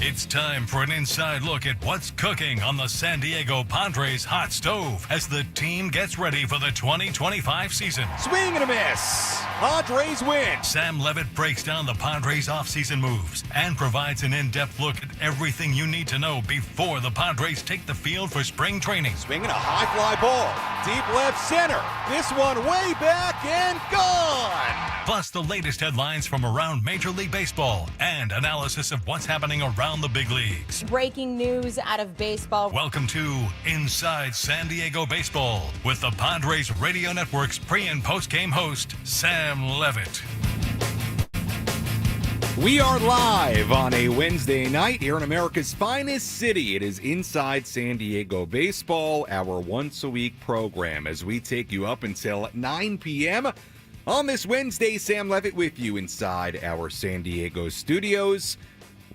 It's time for an inside look at what's cooking on the San Diego Padres hot stove as the team gets ready for the 2025 season. Swing and a miss. Padres win. Sam Levitt breaks down the Padres offseason moves and provides an in-depth look at everything you need to know before the Padres take the field for spring training. Swinging a high fly ball. Deep left center. This one way back and gone. Plus the latest headlines from around Major League Baseball and analysis of what's happening around the big leagues. Breaking news out of baseball. Welcome to Inside San Diego Baseball with the Padres Radio Network's pre- and post-game host, Sam Levitt. We are live on a Wednesday night here in America's finest city. It is Inside San Diego Baseball, our once-a-week program, as we take you up until 9 p.m. On this Wednesday, Sam Levitt with you inside our San Diego studios.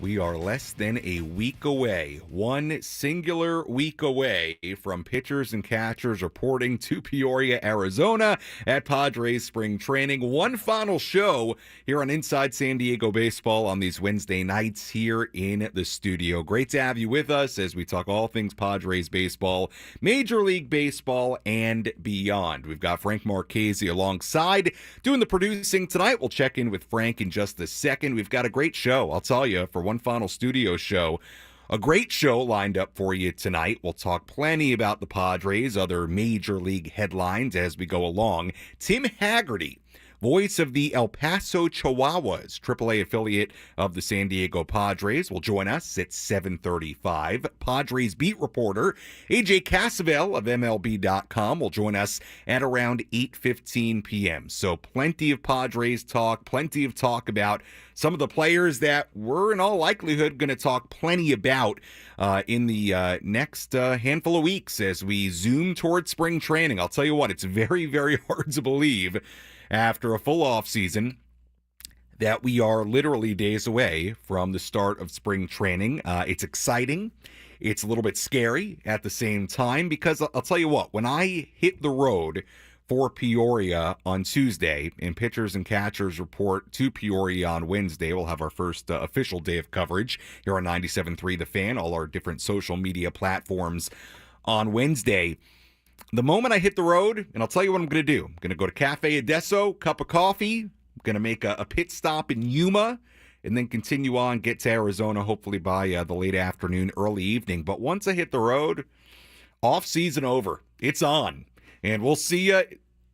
We are less than a week away, one singular week away from pitchers and catchers reporting to Peoria, Arizona at Padres spring training. One final show here on Inside San Diego Baseball on these Wednesday nights here in the studio. Great to have you with us as we talk all things Padres baseball, Major League Baseball, and beyond. We've got Frank Marchese alongside doing the producing tonight. We'll check in with Frank in just a second. We've got a great show, I'll tell you, for one final studio show. A great show lined up for you tonight. We'll talk plenty about the Padres, other major league headlines as we go along. Tim Hagerty, voice of the El Paso Chihuahuas, AAA affiliate of the San Diego Padres, will join us at 7:35. Padres beat reporter AJ Cassavell of MLB.com will join us at around 8:15 p.m. So plenty of Padres talk, plenty of talk about some of the players that we're in all likelihood going to talk plenty about in the next handful of weeks as we zoom towards spring training. I'll tell you what, it's very, very hard to believe after a full off season that we are literally days away from the start of spring training. It's exciting. It's a little bit scary at the same time because I'll tell you what, when I hit the road for Peoria on Tuesday and pitchers and catchers report to Peoria on Wednesday, we'll have our first official day of coverage here on 97.3 The Fan, all our different social media platforms on Wednesday. The moment I hit the road, and I'll tell you what I'm going to do. I'm going to go to Cafe Adesso, cup of coffee. I'm going to make a pit stop in Yuma, and then continue on, get to Arizona, hopefully by the late afternoon, early evening. But once I hit the road, off season over. It's on. And we'll see you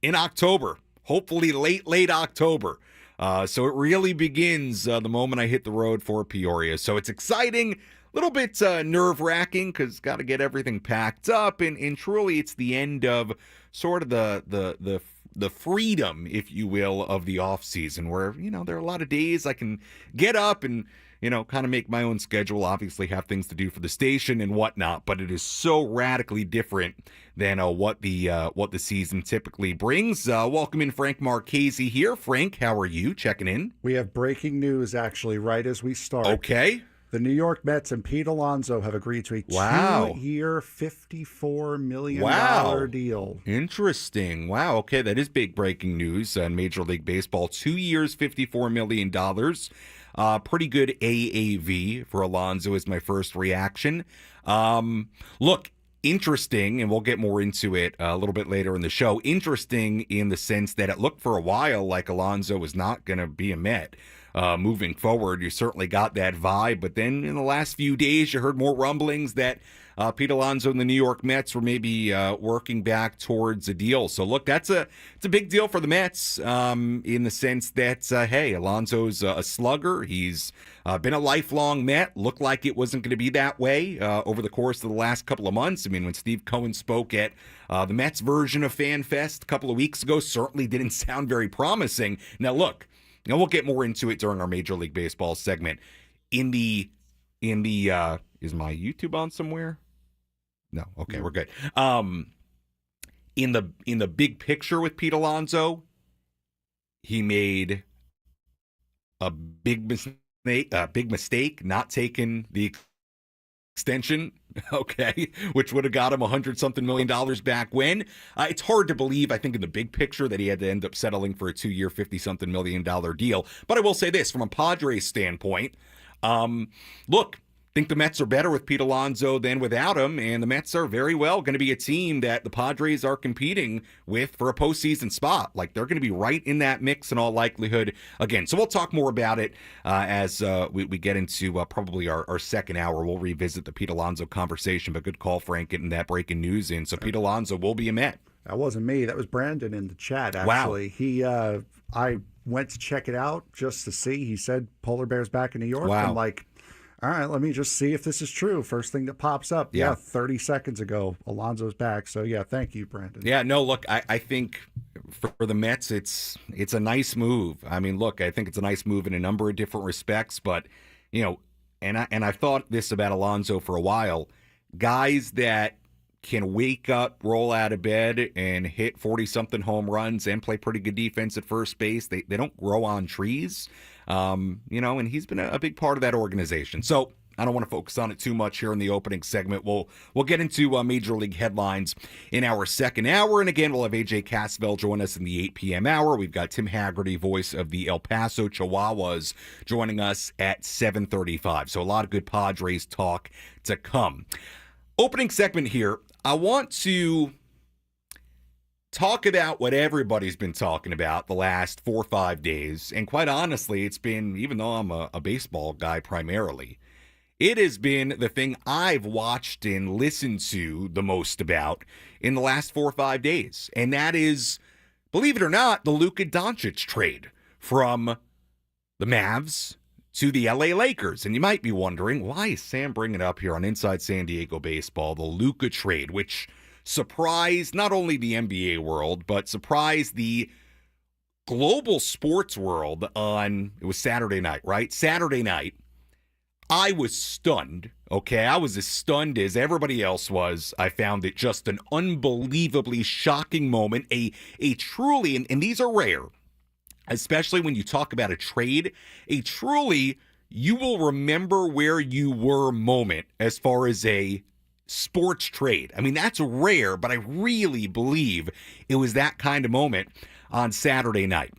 in October, hopefully late October. So it really begins the moment I hit the road for Peoria. So it's exciting. A little bit nerve-wracking because got to get everything packed up, and truly it's the end of sort of the freedom, if you will, of the off season, where there are a lot of days I can get up and kind of make my own schedule. Obviously, have things to do for the station and whatnot, but it is so radically different than what the season typically brings. Welcome in Frank Marchese here. Frank, how are you? Checking in. We have breaking news actually right as we start. Okay. The New York Mets and Pete Alonso have agreed to a 2-year, $54 million deal. Interesting. Wow. Okay, that is big breaking news in Major League Baseball. 2 years, $54 million. Pretty good AAV for Alonso is my first reaction. Look, interesting, and we'll get more into it a little bit later in the show. Interesting in the sense that it looked for a while like Alonso was not going to be a Met. Moving forward, you certainly got that vibe, but then in the last few days, you heard more rumblings that Pete Alonso and the New York Mets were maybe working back towards a deal. So look, it's a big deal for the Mets in the sense that, hey, Alonso's a slugger. He's been a lifelong Met. Looked like it wasn't going to be that way over the course of the last couple of months. I mean, when Steve Cohen spoke at the Mets version of Fan Fest a couple of weeks ago, certainly didn't sound very promising. Now, look, we'll get more into it during our Major League Baseball segment. In the is my YouTube on somewhere? No. Okay, we're good. In the big picture with Pete Alonso, he made a big mistake not taking the extension, okay, which would have got him $100-something million back when. It's hard to believe, I think, in the big picture that he had to end up settling for a 2-year, $50-something million deal. But I will say this, from a Padres standpoint, look, think the Mets are better with Pete Alonso than without him, and the Mets are very well going to be a team that the Padres are competing with for a postseason spot. Like, they're going to be right in that mix in all likelihood again. So we'll talk more about it as we get into probably our second hour. We'll revisit the Pete Alonso conversation, but good call, Frank, getting that breaking news in. So Pete Alonso will be a Met. That wasn't me. That was Brandon in the chat, actually. Wow. I went to check it out just to see. He said Polar Bear's back in New York. Wow. I'm like, all right, let me just see if this is true. First thing that pops up. Yeah. 30 seconds ago, Alonso's back. So, yeah, thank you, Brandon. Yeah, no, look, I think for the Mets, it's a nice move. I mean, look, I think it's a nice move in a number of different respects, but, and I've thought this about Alonso for a while. Guys that can wake up, roll out of bed, and hit 40-something home runs and play pretty good defense at first base. They don't grow on trees, and he's been a big part of that organization. So I don't want to focus on it too much here in the opening segment. We'll get into Major League headlines in our second hour. And again, we'll have AJ Cassavell join us in the 8 p.m. hour. We've got Tim Hagerty, voice of the El Paso Chihuahuas, joining us at 7:35. So a lot of good Padres talk to come. Opening segment here, I want to talk about what everybody's been talking about the last 4 or 5 days. And quite honestly, it's been, even though I'm a baseball guy primarily, it has been the thing I've watched and listened to the most about in the last 4 or 5 days. And that is, believe it or not, the Luka Doncic trade from the Mavs to the LA Lakers. And you might be wondering, why is Sam bringing it up here on Inside San Diego Baseball, the Luka trade, which surprised not only the NBA world, but surprised the global sports world it was Saturday night, right? Saturday night, I was stunned, okay? I was as stunned as everybody else was. I found it just an unbelievably shocking moment, a truly, and these are rare, especially when you talk about a trade, a truly you will remember where you were moment as far as a sports trade. I mean, that's rare, but I really believe it was that kind of moment on Saturday night.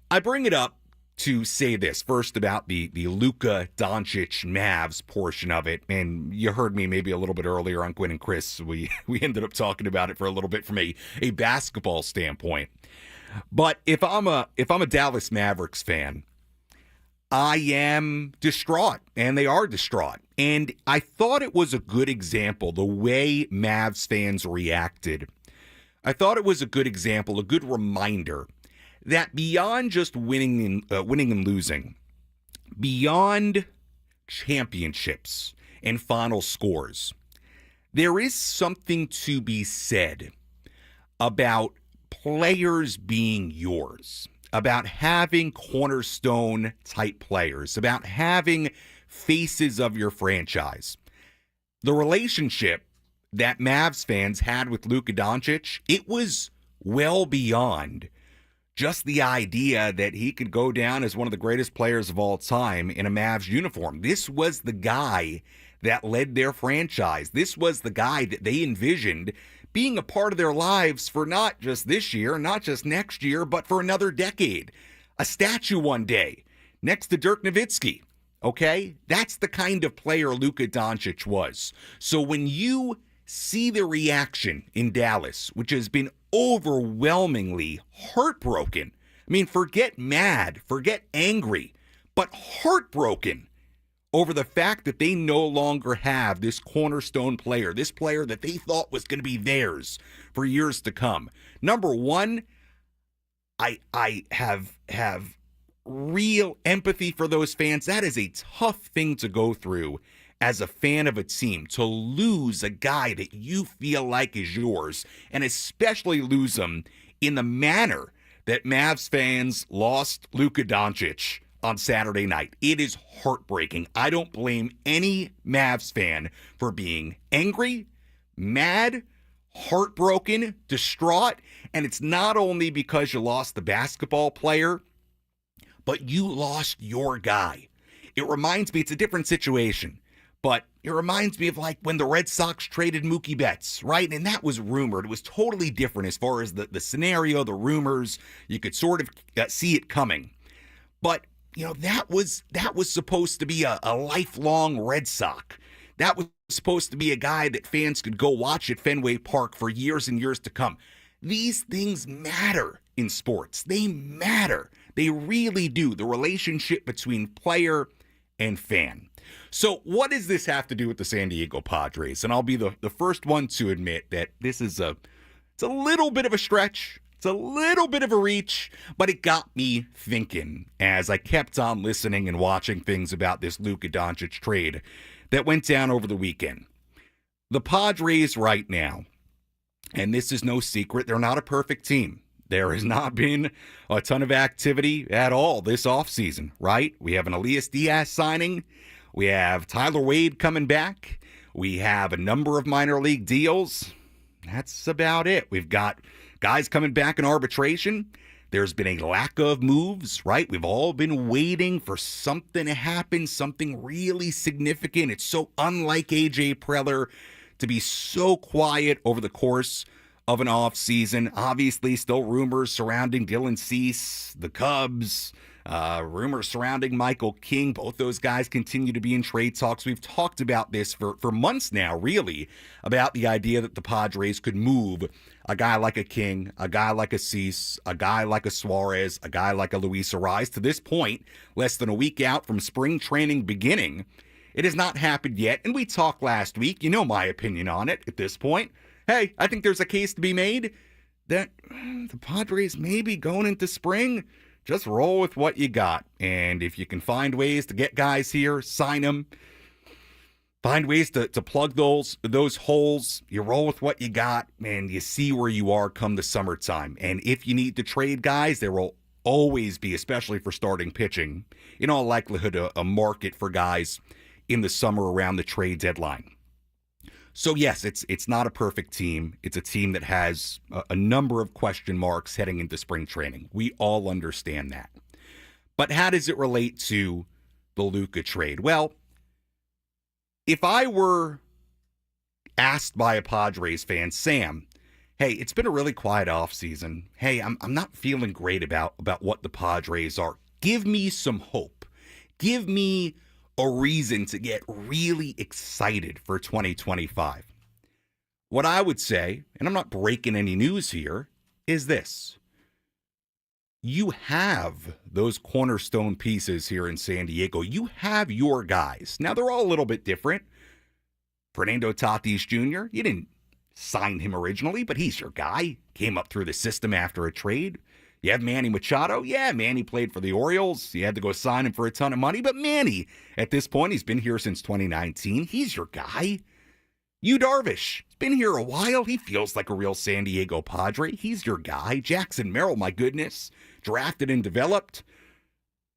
I bring it up to say this first about the Luka Doncic Mavs portion of it, and you heard me maybe a little bit earlier on Gwen and Chris. We ended up talking about it for a little bit from a basketball standpoint. But if I'm a Dallas Mavericks fan, I am distraught, and they are distraught. And I thought it was a good example, the way Mavs fans reacted. I thought it was a good example, a good reminder that beyond just winning and losing, beyond championships and final scores, there is something to be said about players being yours, about having cornerstone type players, about having faces of your franchise. The relationship that Mavs fans had with Luka Doncic, it was well beyond just the idea that he could go down as one of the greatest players of all time in a Mavs uniform. This was the guy that led their franchise. This was the guy that they envisioned being a part of their lives for not just this year, not just next year, but for another decade. A statue one day next to Dirk Nowitzki. Okay? That's the kind of player Luka Doncic was. So when you see the reaction in Dallas, which has been overwhelmingly heartbroken. I mean, forget mad, forget angry, but heartbroken over the fact that they no longer have this cornerstone player, this player that they thought was going to be theirs for years to come. Number one, I have real empathy for those fans. That is a tough thing to go through as a fan of a team, to lose a guy that you feel like is yours, and especially lose him in the manner that Mavs fans lost Luka Doncic on Saturday night. It is heartbreaking. I don't blame any Mavs fan for being angry, mad, heartbroken, distraught, and it's not only because you lost the basketball player, but you lost your guy. It reminds me, it's a different situation, but it reminds me of like when the Red Sox traded Mookie Betts, right? And that was rumored. It was totally different as far as the scenario, the rumors. You could sort of see it coming. But, you know, that was supposed to be a lifelong Red Sox. That was supposed to be a guy that fans could go watch at Fenway Park for years and years to come. These things matter in sports. They matter. They really do. The relationship between player and fan. So what does this have to do with the San Diego Padres? And I'll be the first one to admit that this is it's a little bit of a stretch. It's a little bit of a reach, but it got me thinking as I kept on listening and watching things about this Luka Doncic trade that went down over the weekend. The Padres right now, and this is no secret, they're not a perfect team. There has not been a ton of activity at all this offseason, right? We have an Elias Diaz signing. We have Tyler Wade coming back. We have a number of minor league deals. That's about it. We've got guys coming back in arbitration. There's been a lack of moves, right? We've all been waiting for something to happen, something really significant. It's so unlike AJ Preller to be so quiet over the course of an offseason. Obviously, still rumors surrounding Dylan Cease, the Cubs, rumors surrounding Michael King. Both those guys continue to be in trade talks. We've talked about this for months now, really, about the idea that the Padres could move a guy like a King, a guy like a Cease, a guy like a Suarez, a guy like a Luis Arraez. To this point, less than a week out from spring training beginning, it has not happened yet. And we talked last week. You know my opinion on it at this point. Hey, I think there's a case to be made that the Padres may be going into spring. Just roll with what you got. And if you can find ways to get guys here, sign them. Find ways to plug those holes. You roll with what you got, and you see where you are come the summertime. And if you need to trade guys, there will always be, especially for starting pitching, in all likelihood, a market for guys in the summer around the trade deadline. So yes, it's not a perfect team. It's a team that has a number of question marks heading into spring training. We all understand that. But how does it relate to the Luka trade? Well, if I were asked by a Padres fan, Sam, hey, it's been a really quiet offseason. Hey, I'm not feeling great about what the Padres are. Give me some hope. Give me a reason to get really excited for 2025. What I would say, and I'm not breaking any news here, is this. You have those cornerstone pieces here in San Diego. You have your guys. Now, they're all a little bit different. Fernando Tatis Jr., you didn't sign him originally, but he's your guy. Came up through the system after a trade. You have Manny Machado. Yeah, Manny played for the Orioles. You had to go sign him for a ton of money. But Manny, at this point, he's been here since 2019. He's your guy. Yu Darvish, he's been here a while. He feels like a real San Diego Padre. He's your guy. Jackson Merrill, my goodness, drafted and developed.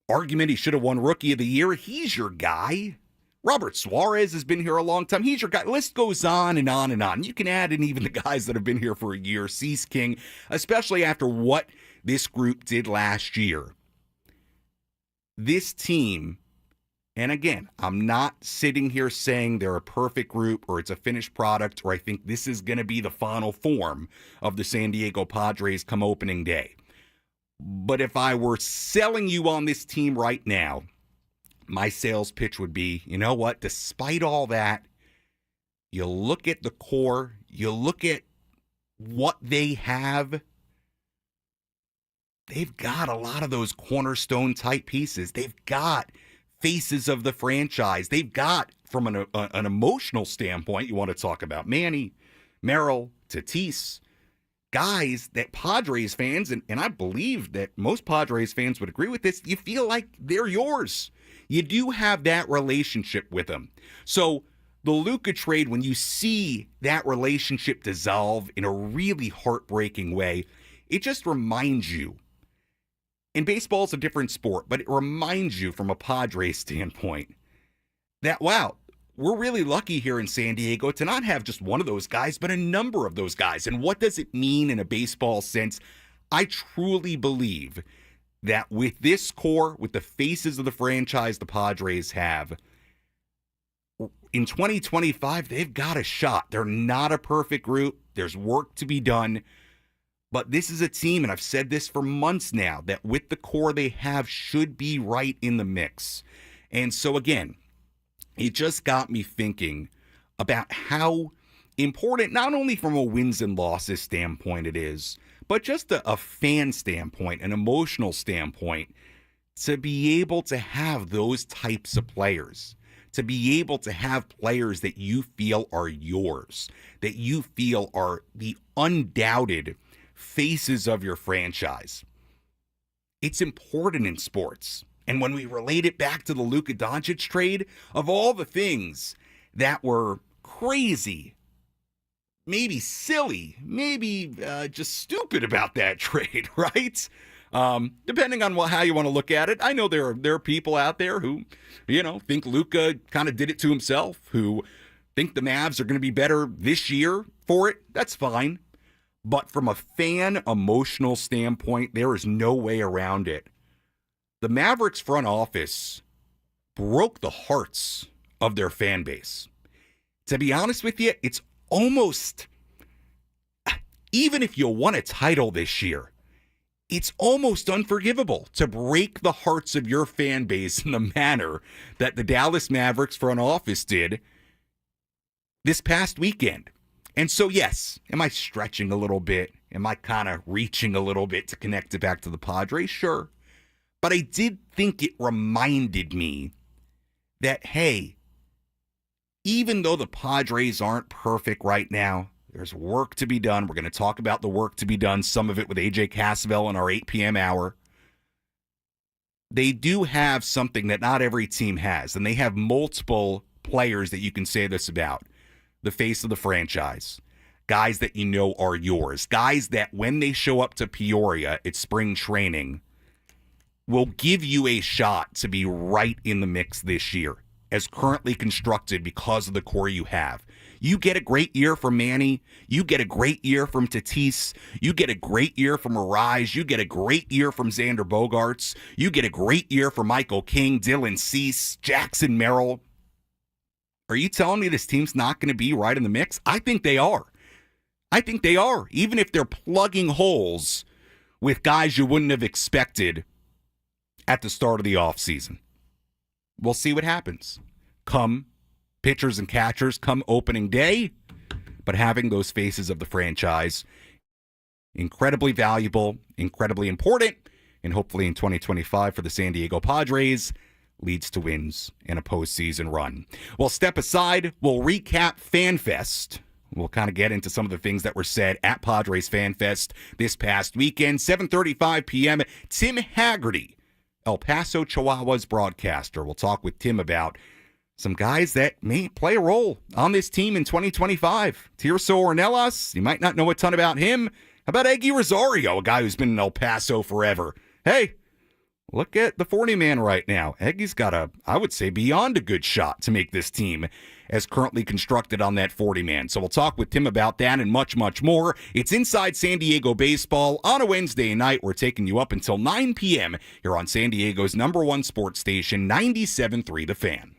Argument he should have won Rookie of the Year. He's your guy. Robert Suarez has been here a long time. He's your guy. List goes on and on and on. You can add in even the guys that have been here for a year. Cease King, especially after what this group did last year. This team, and again, I'm not sitting here saying they're a perfect group or it's a finished product or I think this is going to be the final form of the San Diego Padres come opening day. But if I were selling you on this team right now, my sales pitch would be, you know what, despite all that, you look at the core, you look at what they have, they've got a lot of those cornerstone type pieces. They've got faces of the franchise. They've got, from an emotional standpoint, you want to talk about Manny, Merrill, Tatis, guys that Padres fans, and I believe that most Padres fans would agree with this, you feel like they're yours. You do have that relationship with them. So the Luka trade, when you see that relationship dissolve in a really heartbreaking way, it just reminds you, and baseball's a different sport, but it reminds you from a Padres standpoint that, wow, we're really lucky here in San Diego to not have just one of those guys, but a number of those guys. And what does it mean in a baseball sense? I truly believe that with this core, with the faces of the franchise the Padres have, in 2025, they've got a shot. They're not a perfect group. There's work to be done. But this is a team, and I've said this for months now, that with the core they have should be right in the mix. And so again, it just got me thinking about how important, not only from a wins and losses standpoint it is, but just a fan standpoint, an emotional standpoint, to be able to have those types of players, to be able to have players that you feel are yours, that you feel are the undoubted faces of your franchise. It's important in sports. And when we relate it back to the Luka Doncic trade, of all the things that were crazy, maybe silly, maybe just stupid about that trade, right? Depending on how you want to look at it. I know there are people out there who, think Luka kind of did it to himself, who think the Mavs are going to be better this year for it. That's fine. But from a fan emotional standpoint, there is no way around it. The Mavericks front office broke the hearts of their fan base. To be honest with you, it's almost, even if you won a title this year, it's almost unforgivable to break the hearts of your fan base in the manner that the Dallas Mavericks front office did this past weekend. And so, yes, am I stretching a little bit? Am I kind of reaching a little bit to connect it back to the Padres? Sure. But I did think it reminded me that, hey, even though the Padres aren't perfect right now, there's work to be done. We're going to talk about the work to be done, some of it with AJ Cassavell in our 8 p.m. hour. They do have something that not every team has, and they have multiple players that you can say this about. The face of the franchise. Guys that you know are yours. Guys that when they show up to Peoria at spring training will give you a shot to be right in the mix this year as currently constructed because of the core you have. You get a great year from Manny. You get a great year from Tatis. You get a great year from Arise. You get a great year from Xander Bogaerts. You get a great year from Michael King, Dylan Cease, Jackson Merrill. Are you telling me this team's not going to be right in the mix? I think they are. I think they are, even if they're plugging holes with guys you wouldn't have expected at the start of the offseason. We'll see what happens. Come pitchers and catchers, come opening day. But having those faces of the franchise, incredibly valuable, incredibly important, and hopefully in 2025 for the San Diego Padres, leads to wins and a postseason run. We'll step aside. We'll recap FanFest. We'll kind of get into some of the things that were said at Padres FanFest this past weekend. 7:35 p.m. Tim Hagerty, El Paso Chihuahuas broadcaster. We'll talk with Tim about some guys that may play a role on this team in 2025. Tirso Ornelas, you might not know a ton about him. How about Eggy Rosario, a guy who's been in El Paso forever? Hey, look at the 40-man right now. Eggy's got I would say, beyond a good shot to make this team as currently constructed on that 40-man. So we'll talk with Tim about that and much, much more. It's Inside San Diego Baseball on a Wednesday night. We're taking you up until 9 p.m. here on San Diego's #1 sports station, 97.3 The Fan.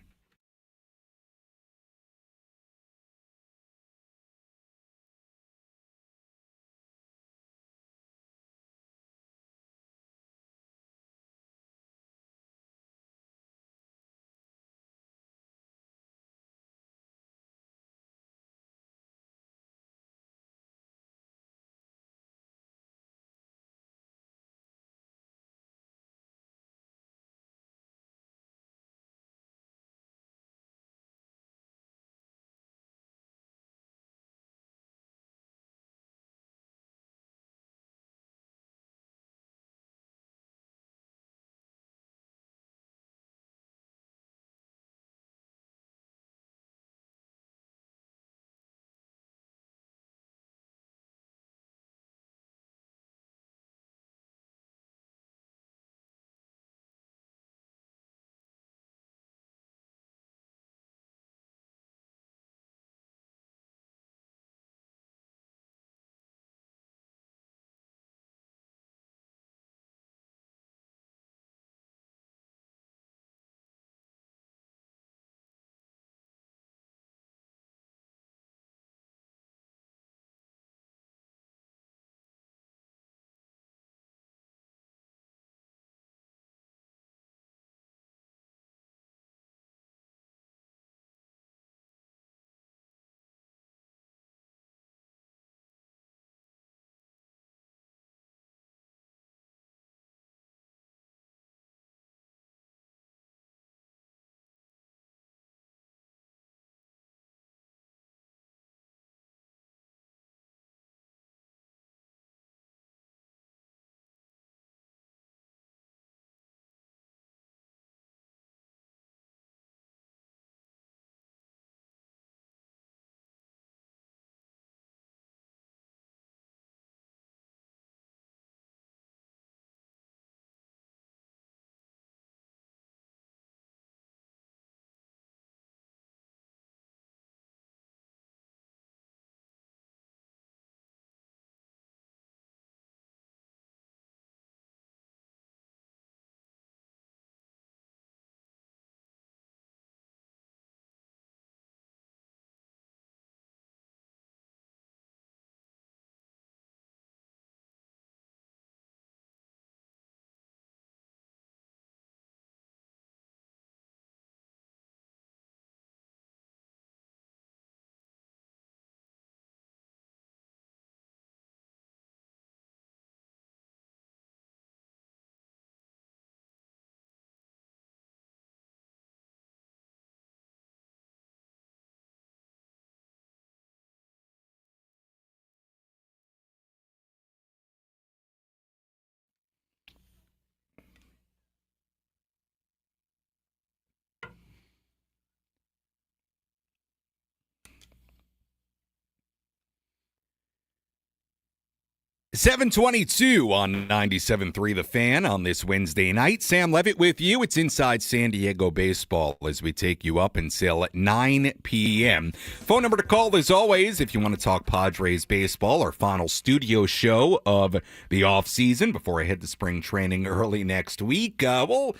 7:22 on 97.3 The Fan on this Wednesday night. Sam Levitt with you. It's Inside San Diego Baseball as we take you up until 9 p.m. Phone number to call, as always, if you want to talk Padres baseball, our final studio show of the offseason before I head to spring training early next week. We'll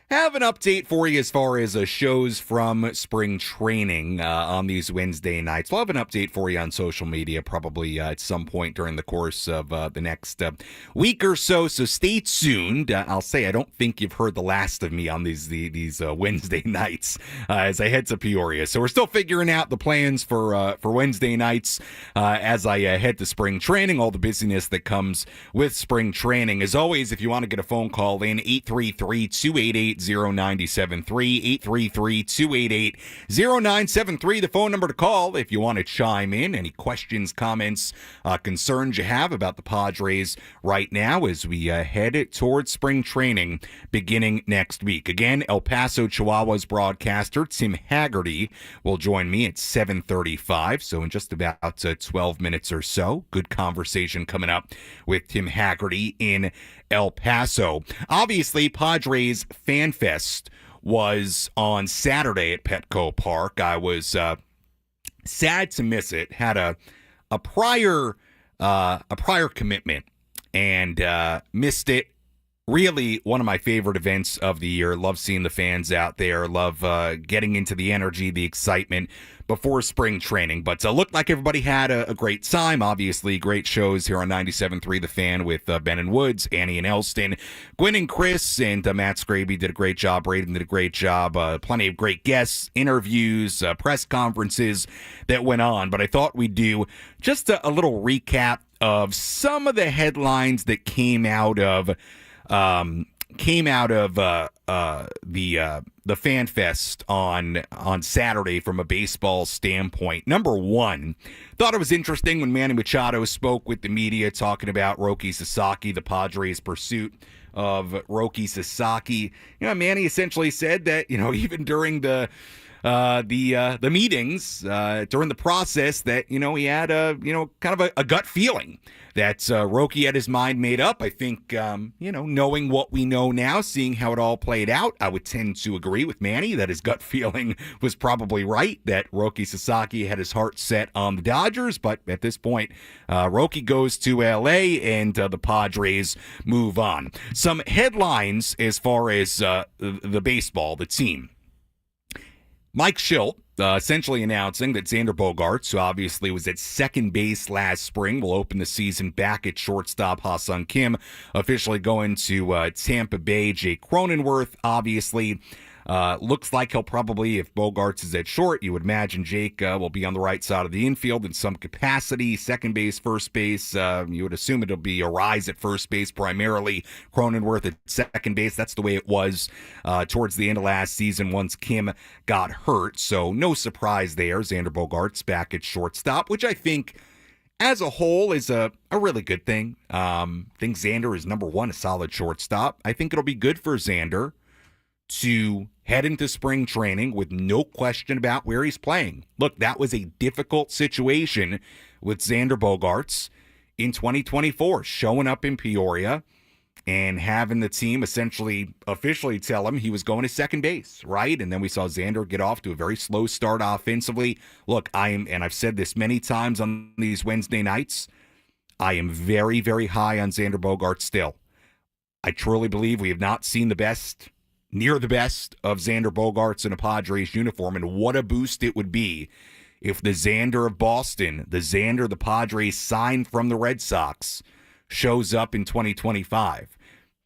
have an update for you as far as shows from spring training on these Wednesday nights. We'll have an update for you on social media probably at some point during the course of the next week or so. So stay tuned. I'll say I don't think you've heard the last of me on these Wednesday nights as I head to Peoria. So we're still figuring out the plans for Wednesday nights as I head to spring training, all the busyness that comes with spring training. As always, if you want to get a phone call in, 833-288-0973, 833-288-0973, the phone number to call if you want to chime in. Any questions, comments, concerns you have about the Padres right now as we head towards spring training beginning next week. Again, El Paso Chihuahuas broadcaster Tim Hagerty will join me at 7:35, so in just about 12 minutes or so. Good conversation coming up with Tim Hagerty in El Paso. Obviously, Padres Fan Fest was on Saturday at Petco Park. I was sad to miss it. Had a prior commitment and missed it. Really one of my favorite events of the year. Love seeing the fans out there. Love getting into the energy, the excitement before spring training. But looked like everybody had a great time. Obviously, great shows here on 97.3 The Fan with Ben and Woods, Annie and Elston, Gwen and Chris, and Matt Scraby did a great job. Braden did a great job. Plenty of great guests, interviews, press conferences that went on. But I thought we'd do just a little recap of some of the headlines that came out of the Fan Fest on Saturday from a baseball standpoint. Number one, thought it was interesting when Manny Machado spoke with the media talking about Roki Sasaki, the Padres' pursuit of Roki Sasaki. Manny essentially said that, even during the meetings, during the process, that, he had kind of a gut feeling that Roki had his mind made up. I think, knowing what we know now, seeing how it all played out, I would tend to agree with Manny that his gut feeling was probably right, that Roki Sasaki had his heart set on the Dodgers. But at this point, Roki goes to L.A. and the Padres move on. Some headlines as far as the baseball, the team. Mike Schilt essentially announcing that Xander Bogaerts, who obviously was at second base last spring, will open the season back at shortstop. Ha-Sung Kim officially going to Tampa Bay. Jake Cronenworth, obviously, looks like he'll probably, if Bogaerts is at short, you would imagine Jake will be on the right side of the infield in some capacity. Second base, first base, you would assume it'll be a rise at first base primarily. Cronenworth at second base. That's the way it was towards the end of last season once Kim got hurt. So no surprise there. Xander Bogaerts back at shortstop, which I think as a whole is a really good thing. I think Xander is number one, a solid shortstop. I think it'll be good for Xander to head into spring training with no question about where he's playing. Look, that was a difficult situation with Xander Bogaerts in 2024, showing up in Peoria and having the team essentially officially tell him he was going to second base, right? And then we saw Xander get off to a very slow start offensively. Look, I've said this many times on these Wednesday nights, I am very, very high on Xander Bogaerts still. I truly believe we have not seen the best, near the best of Xander Bogaerts in a Padres uniform, and what a boost it would be if the Xander of Boston, the Xander the Padres signed from the Red Sox, shows up in 2025.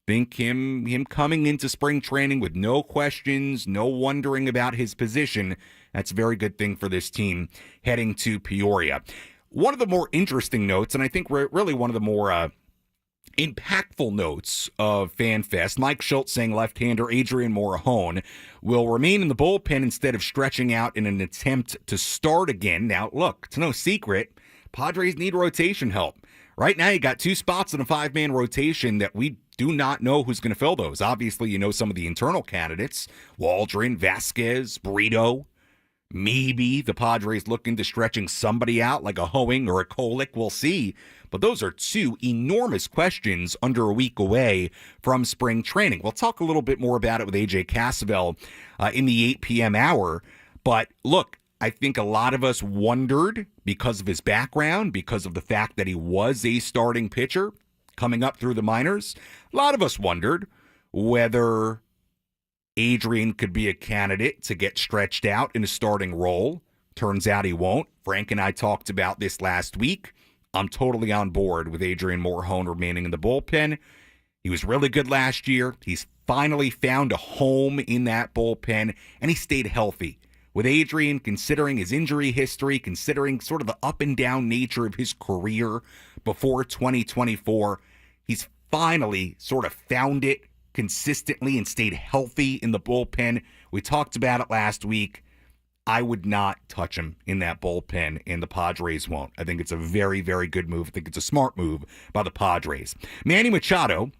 Think him coming into spring training with no questions, no wondering about his position. That's a very good thing for this team heading to Peoria. One of the more interesting notes, and I think really one of the more impactful notes of FanFest, Mike Schilt saying left-hander Adrian Morejon will remain in the bullpen instead of stretching out in an attempt to start again. Now, look, it's no secret, Padres need rotation help. Right now, you got two spots in a five-man rotation that we do not know who's going to fill those. Obviously, you know some of the internal candidates, Waldron, Vasquez, Brito. Maybe the Padres look into stretching somebody out like a Hoeing or a Kolek. We'll see. But those are two enormous questions under a week away from spring training. We'll talk a little bit more about it with AJ Cassavell in the 8 p.m. hour. But look, I think a lot of us wondered, because of his background, because of the fact that he was a starting pitcher coming up through the minors, a lot of us wondered whether Adrian could be a candidate to get stretched out in a starting role. Turns out he won't. Frank and I talked about this last week. I'm totally on board with Adrian Morejon remaining in the bullpen. He was really good last year. He's finally found a home in that bullpen, and he stayed healthy. With Adrian, considering his injury history, considering sort of the up and down nature of his career before 2024, he's finally sort of found it consistently and stayed healthy in the bullpen. We talked about it last week. I would not touch him in that bullpen, and the Padres won't. I think it's a very, very good move. I think it's a smart move by the Padres. Manny Machado,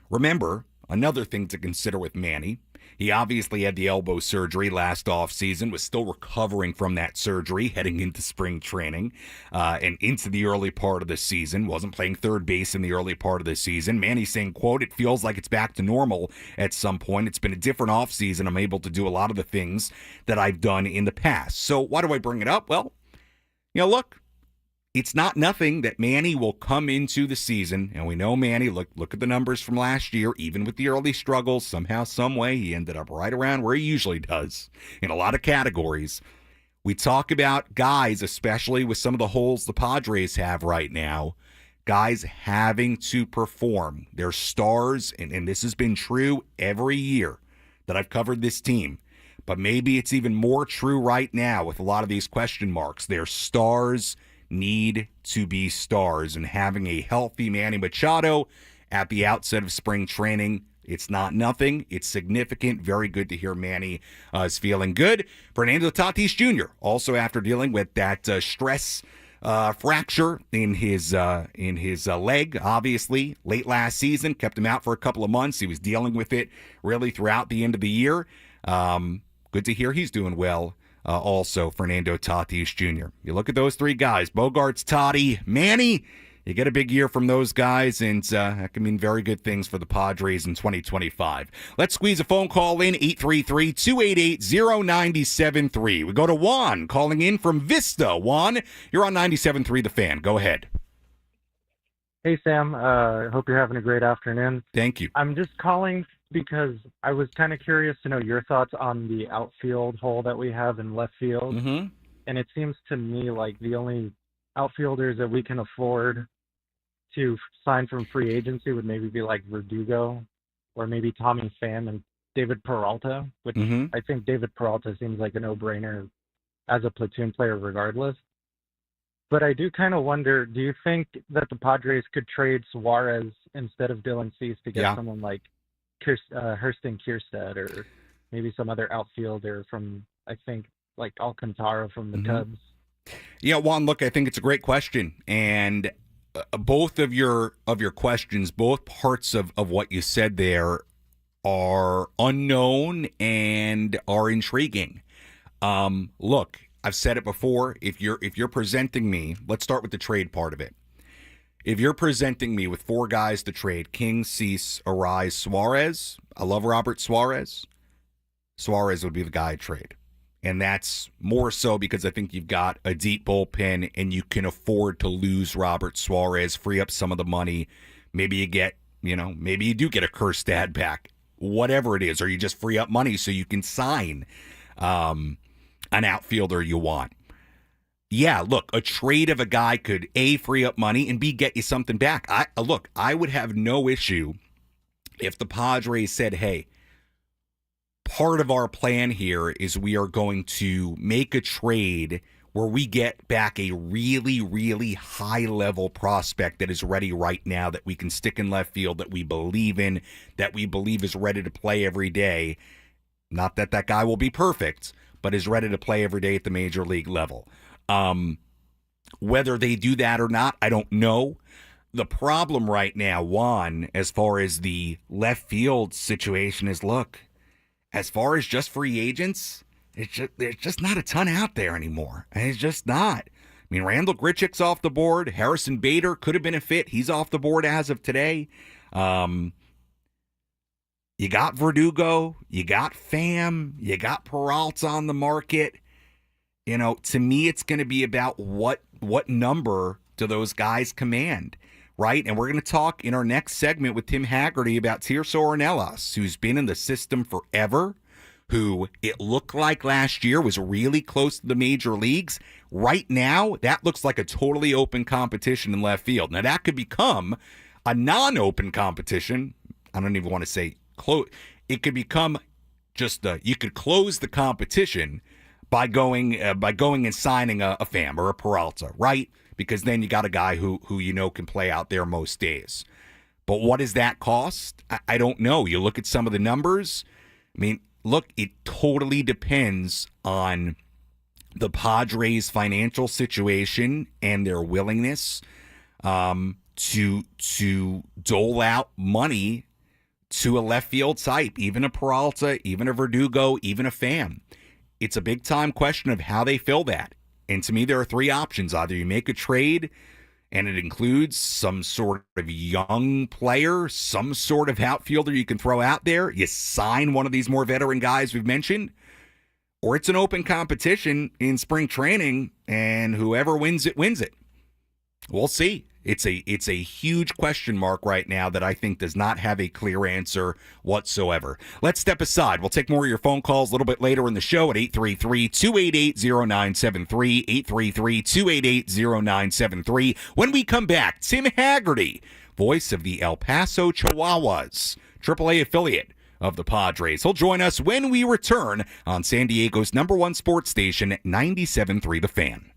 remember, another thing to consider with Manny, he obviously had the elbow surgery last offseason, was still recovering from that surgery heading into spring training and into the early part of the season. Wasn't playing third base in the early part of the season. Manny's saying, quote, "It feels like it's back to normal at some point. It's been a different offseason. I'm able to do a lot of the things that I've done in the past." So why do I bring it up? Well, look, it's not nothing that Manny will come into the season, and we know Manny, look at the numbers from last year, even with the early struggles, somehow, some way, he ended up right around where he usually does in a lot of categories. We talk about guys, especially with some of the holes the Padres have right now, guys having to perform. They're stars, and this has been true every year that I've covered this team. But maybe it's even more true right now with a lot of these question marks. They're stars need to be stars, and having a healthy Manny Machado at the outset of spring training, it's not nothing. It's significant. Very good to hear Manny is feeling good. Fernando Tatis Jr., also after dealing with that stress fracture in his leg, obviously, late last season, kept him out for a couple of months. He was dealing with it really throughout the end of the year. Good to hear he's doing well. Also, Fernando Tatis Jr. You look at those three guys, Bogarts, Toddy, Manny, you get a big year from those guys, and that can mean very good things for the Padres in 2025. Let's squeeze a phone call in, 833-288-0973. We go to Juan calling in from Vista. Juan, you're on 97.3 The Fan. Go ahead. Hey, Sam. I hope you're having a great afternoon. Thank you. I'm just calling because I was kind of curious to know your thoughts on the outfield hole that we have in left field. Mm-hmm. And it seems to me like the only outfielders that we can afford to sign from free agency would maybe be like Verdugo or maybe Tommy Pham and David Peralta, which I think David Peralta seems like a no-brainer as a platoon player regardless. But I do kind of wonder, do you think that the Padres could trade Suarez instead of Dylan Cease to get someone like Hurston Kierstead or maybe some other outfielder from, I think, like Alcantara from the Cubs? Yeah, Juan, look, I think it's a great question. And both of your questions, both parts of what you said there are unknown and are intriguing. Look, I've said it before. If you're presenting me, let's start with the trade part of it. If you're presenting me with four guys to trade, King, Cease, Arise, Suarez, I love Robert Suarez. Suarez would be the guy to trade. And that's more so because I think you've got a deep bullpen and you can afford to lose Robert Suarez, free up some of the money. Maybe you get, maybe you do get a Kjerstad back, whatever it is, or you just free up money so you can sign an outfielder you want. Yeah, look, a trade of a guy could A, free up money, and B, get you something back. I would have no issue if the Padres said, hey, part of our plan here is we are going to make a trade where we get back a really, really high-level prospect that is ready right now, that we can stick in left field, that we believe in, that we believe is ready to play every day. Not that that guy will be perfect, but is ready to play every day at the major league level. Whether they do that or not, I don't know. The problem right now, Juan, as far as the left field situation is, look, as far as just free agents, there's just not a ton out there anymore. And it's just not. I mean, Randall Grichuk's off the board. Harrison Bader could have been a fit. He's off the board as of today. You got Verdugo. You got Pham. You got Peralta on the market. To me, it's going to be about what number do those guys command, right? And we're going to talk in our next segment with Tim Hagerty about Tirso Ornelas, who's been in the system forever, who it looked like last year was really close to the major leagues. Right now, that looks like a totally open competition in left field. Now, that could become a non-open competition. I don't even want to say close. It could become just you could close the competition by going and signing a Pham or a Peralta, right? Because then you got a guy who can play out there most days. But what does that cost? I don't know. You look at some of the numbers. I mean, look, it totally depends on the Padres' financial situation and their willingness to dole out money to a left field type, even a Peralta, even a Verdugo, even a Pham. It's a big-time question of how they fill that. And to me, there are three options. Either you make a trade, and it includes some sort of young player, some sort of outfielder you can throw out there. You sign one of these more veteran guys we've mentioned. Or it's an open competition in spring training, and whoever wins it, wins it. We'll see. It's a huge question mark right now that I think does not have a clear answer whatsoever. Let's step aside. We'll take more of your phone calls a little bit later in the show at 833-288-0973, 833-288-0973. When we come back, Tim Hagerty, voice of the El Paso Chihuahuas, AAA affiliate of the Padres. He'll join us when we return on San Diego's #1 sports station, 97.3 The Fan.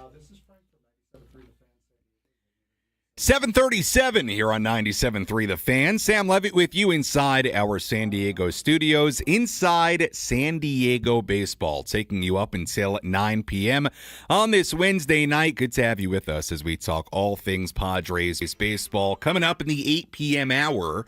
This is Frank from 97.3 The Fan. 7:37 here on 97.3 The Fan. Sam Levitt with you inside our San Diego studios, inside San Diego baseball, taking you up until 9 p.m. on this Wednesday night. Good to have you with us as we talk all things Padres baseball. Coming up in the 8 p.m. hour,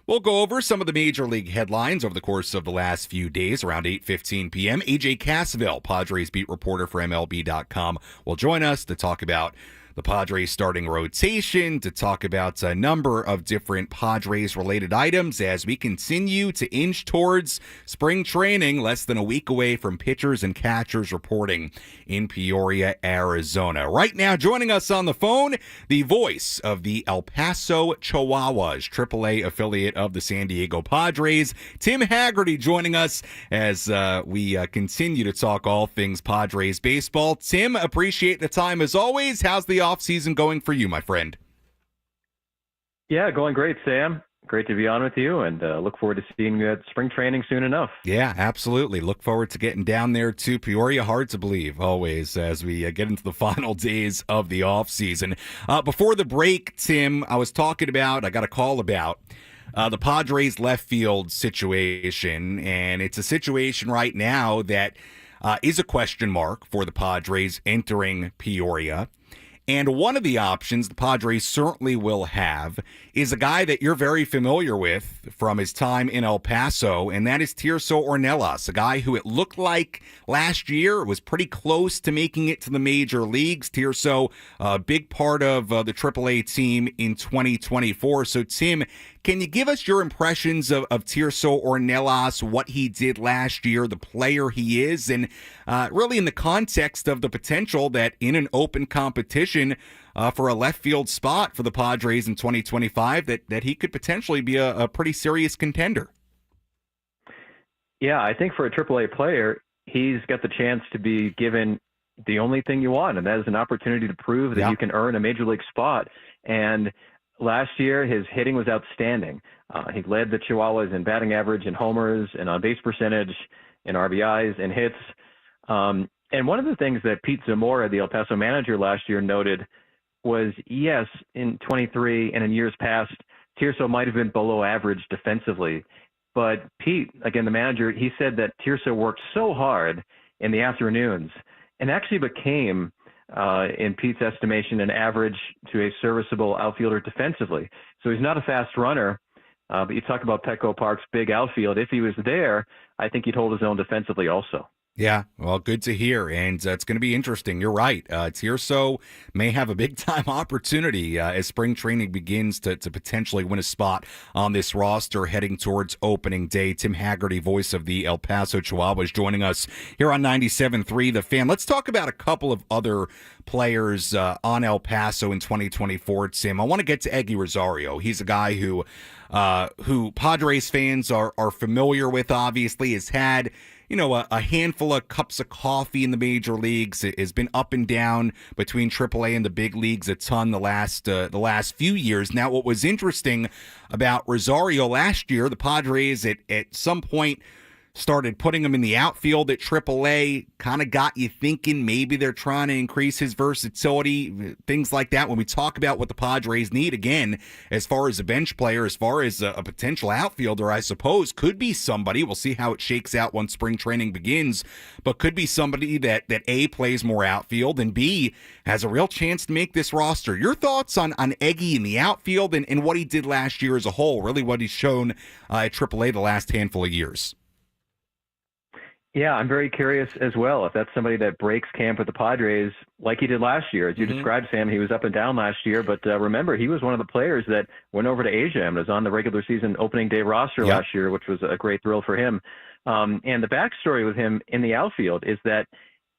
we'll go over some of the major league headlines over the course of the last few days around 8:15 p.m. AJ Cassavell, Padres beat reporter for MLB.com, will join us to talk about the Padres starting rotation, to talk about a number of different Padres-related items as we continue to inch towards spring training, less than a week away from pitchers and catchers reporting in Peoria, Arizona. Right now, joining us on the phone, the voice of the El Paso Chihuahuas, AAA affiliate of the San Diego Padres, Tim Hagerty, joining us as we continue to talk all things Padres baseball. Tim, appreciate the time as always. How's the offseason going for you, my friend? Yeah, going great, Sam. Great to be on with you, and look forward to seeing you at spring training soon enough. Yeah, absolutely. Look forward to getting down there to Peoria. Hard to believe, always, as we get into the final days of the offseason. Before the break, Tim, I got a call about the Padres left field situation, and it's a situation right now that is a question mark for the Padres entering Peoria. And one of the options the Padres certainly will have is a guy that you're very familiar with from his time in El Paso, and that is Tirso Ornelas, a guy who it looked like last year was pretty close to making it to the major leagues. Tirso, a big part of the AAA team in 2024. So, Tim, can you give us your impressions of Tirso Ornelas, what he did last year, the player he is, and really in the context of the potential that in an open competition for a left field spot for the Padres in 2025, that he could potentially be a pretty serious contender? Yeah, I think for a AAA player, he's got the chance to be given the only thing you want, and that is an opportunity to prove that you can earn a major league spot. And last year, his hitting was outstanding. He led the Chihuahuas in batting average and homers and on-base percentage and RBIs and hits. And one of the things that Pete Zamora, the El Paso manager last year, noted was, yes, in 23 and in years past, Tirso might have been below average defensively. But Pete, again, the manager, he said that Tirso worked so hard in the afternoons and actually became, in Pete's estimation, an average to a serviceable outfielder defensively. So he's not a fast runner, but you talk about Petco Park's big outfield. If he was there, I think he'd hold his own defensively also. Yeah, well, good to hear, and it's going to be interesting. You're right. Tirso may have a big-time opportunity as spring training begins to potentially win a spot on this roster heading towards opening day. Tim Hagerty, voice of the El Paso Chihuahuas, joining us here on 97.3 The Fan. Let's talk about a couple of other players on El Paso in 2024, Tim. I want to get to Eggy Rosario. He's a guy who Padres fans are familiar with, obviously, has had a handful of cups of coffee in the major leagues. It has been up and down between AAA and the big leagues a ton the last few years. Now, what was interesting about Rosario last year, the Padres at some point started putting him in the outfield at AAA, kind of got you thinking maybe they're trying to increase his versatility, things like that. When we talk about what the Padres need, again, as far as a bench player, as far as a potential outfielder, I suppose, could be somebody, we'll see how it shakes out once spring training begins, but could be somebody that A, plays more outfield, and B, has a real chance to make this roster. Your thoughts on Eggy in the outfield and what he did last year as a whole, really what he's shown at AAA the last handful of years? Yeah, I'm very curious as well if that's somebody that breaks camp with the Padres like he did last year. As you described, Sam, he was up and down last year, but remember, he was one of the players that went over to Asia and was on the regular season opening day roster last year, which was a great thrill for him. And the backstory with him in the outfield is that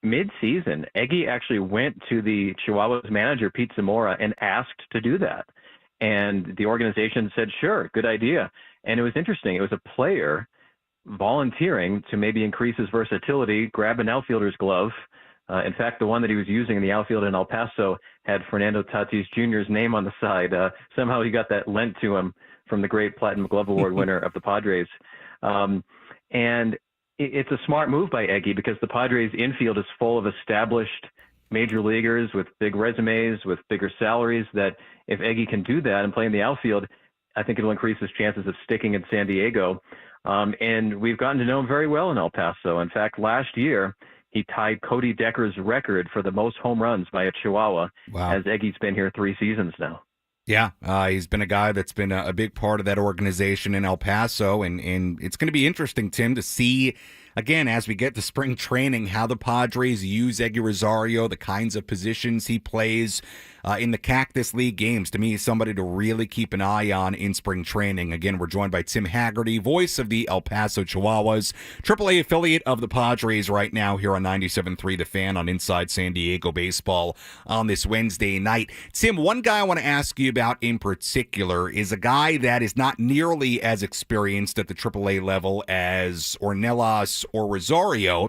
mid-season, Eggy actually went to the Chihuahuas manager, Pete Zamora, and asked to do that. And the organization said, sure, good idea. And it was interesting. It was a player volunteering to maybe increase his versatility, grab an outfielder's glove. In fact, the one that he was using in the outfield in El Paso had Fernando Tatis Jr.'s name on the side. Somehow he got that lent to him from the great Platinum Glove Award winner of the Padres. And it's a smart move by Eggy because the Padres infield is full of established major leaguers with big resumes, with bigger salaries, that if Eggy can do that and play in the outfield, I think it'll increase his chances of sticking in San Diego. And we've gotten to know him very well in El Paso. In fact, last year, he tied Cody Decker's record for the most home runs by a Chihuahua, as Eggy's been here 3 seasons now. Yeah, he's been a guy that's been a big part of that organization in El Paso, and it's going to be interesting, Tim, to see, again, as we get to spring training, how the Padres use Eggy Rosario, the kinds of positions he plays in the Cactus League games. To me, he's somebody to really keep an eye on in spring training. Again, we're joined by Tim Hagerty, voice of the El Paso Chihuahuas, AAA affiliate of the Padres right now here on 97.3 The Fan on Inside San Diego Baseball on this Wednesday night. Tim, one guy I want to ask you about in particular is a guy that is not nearly as experienced at the AAA level as Ornelas or Rosario.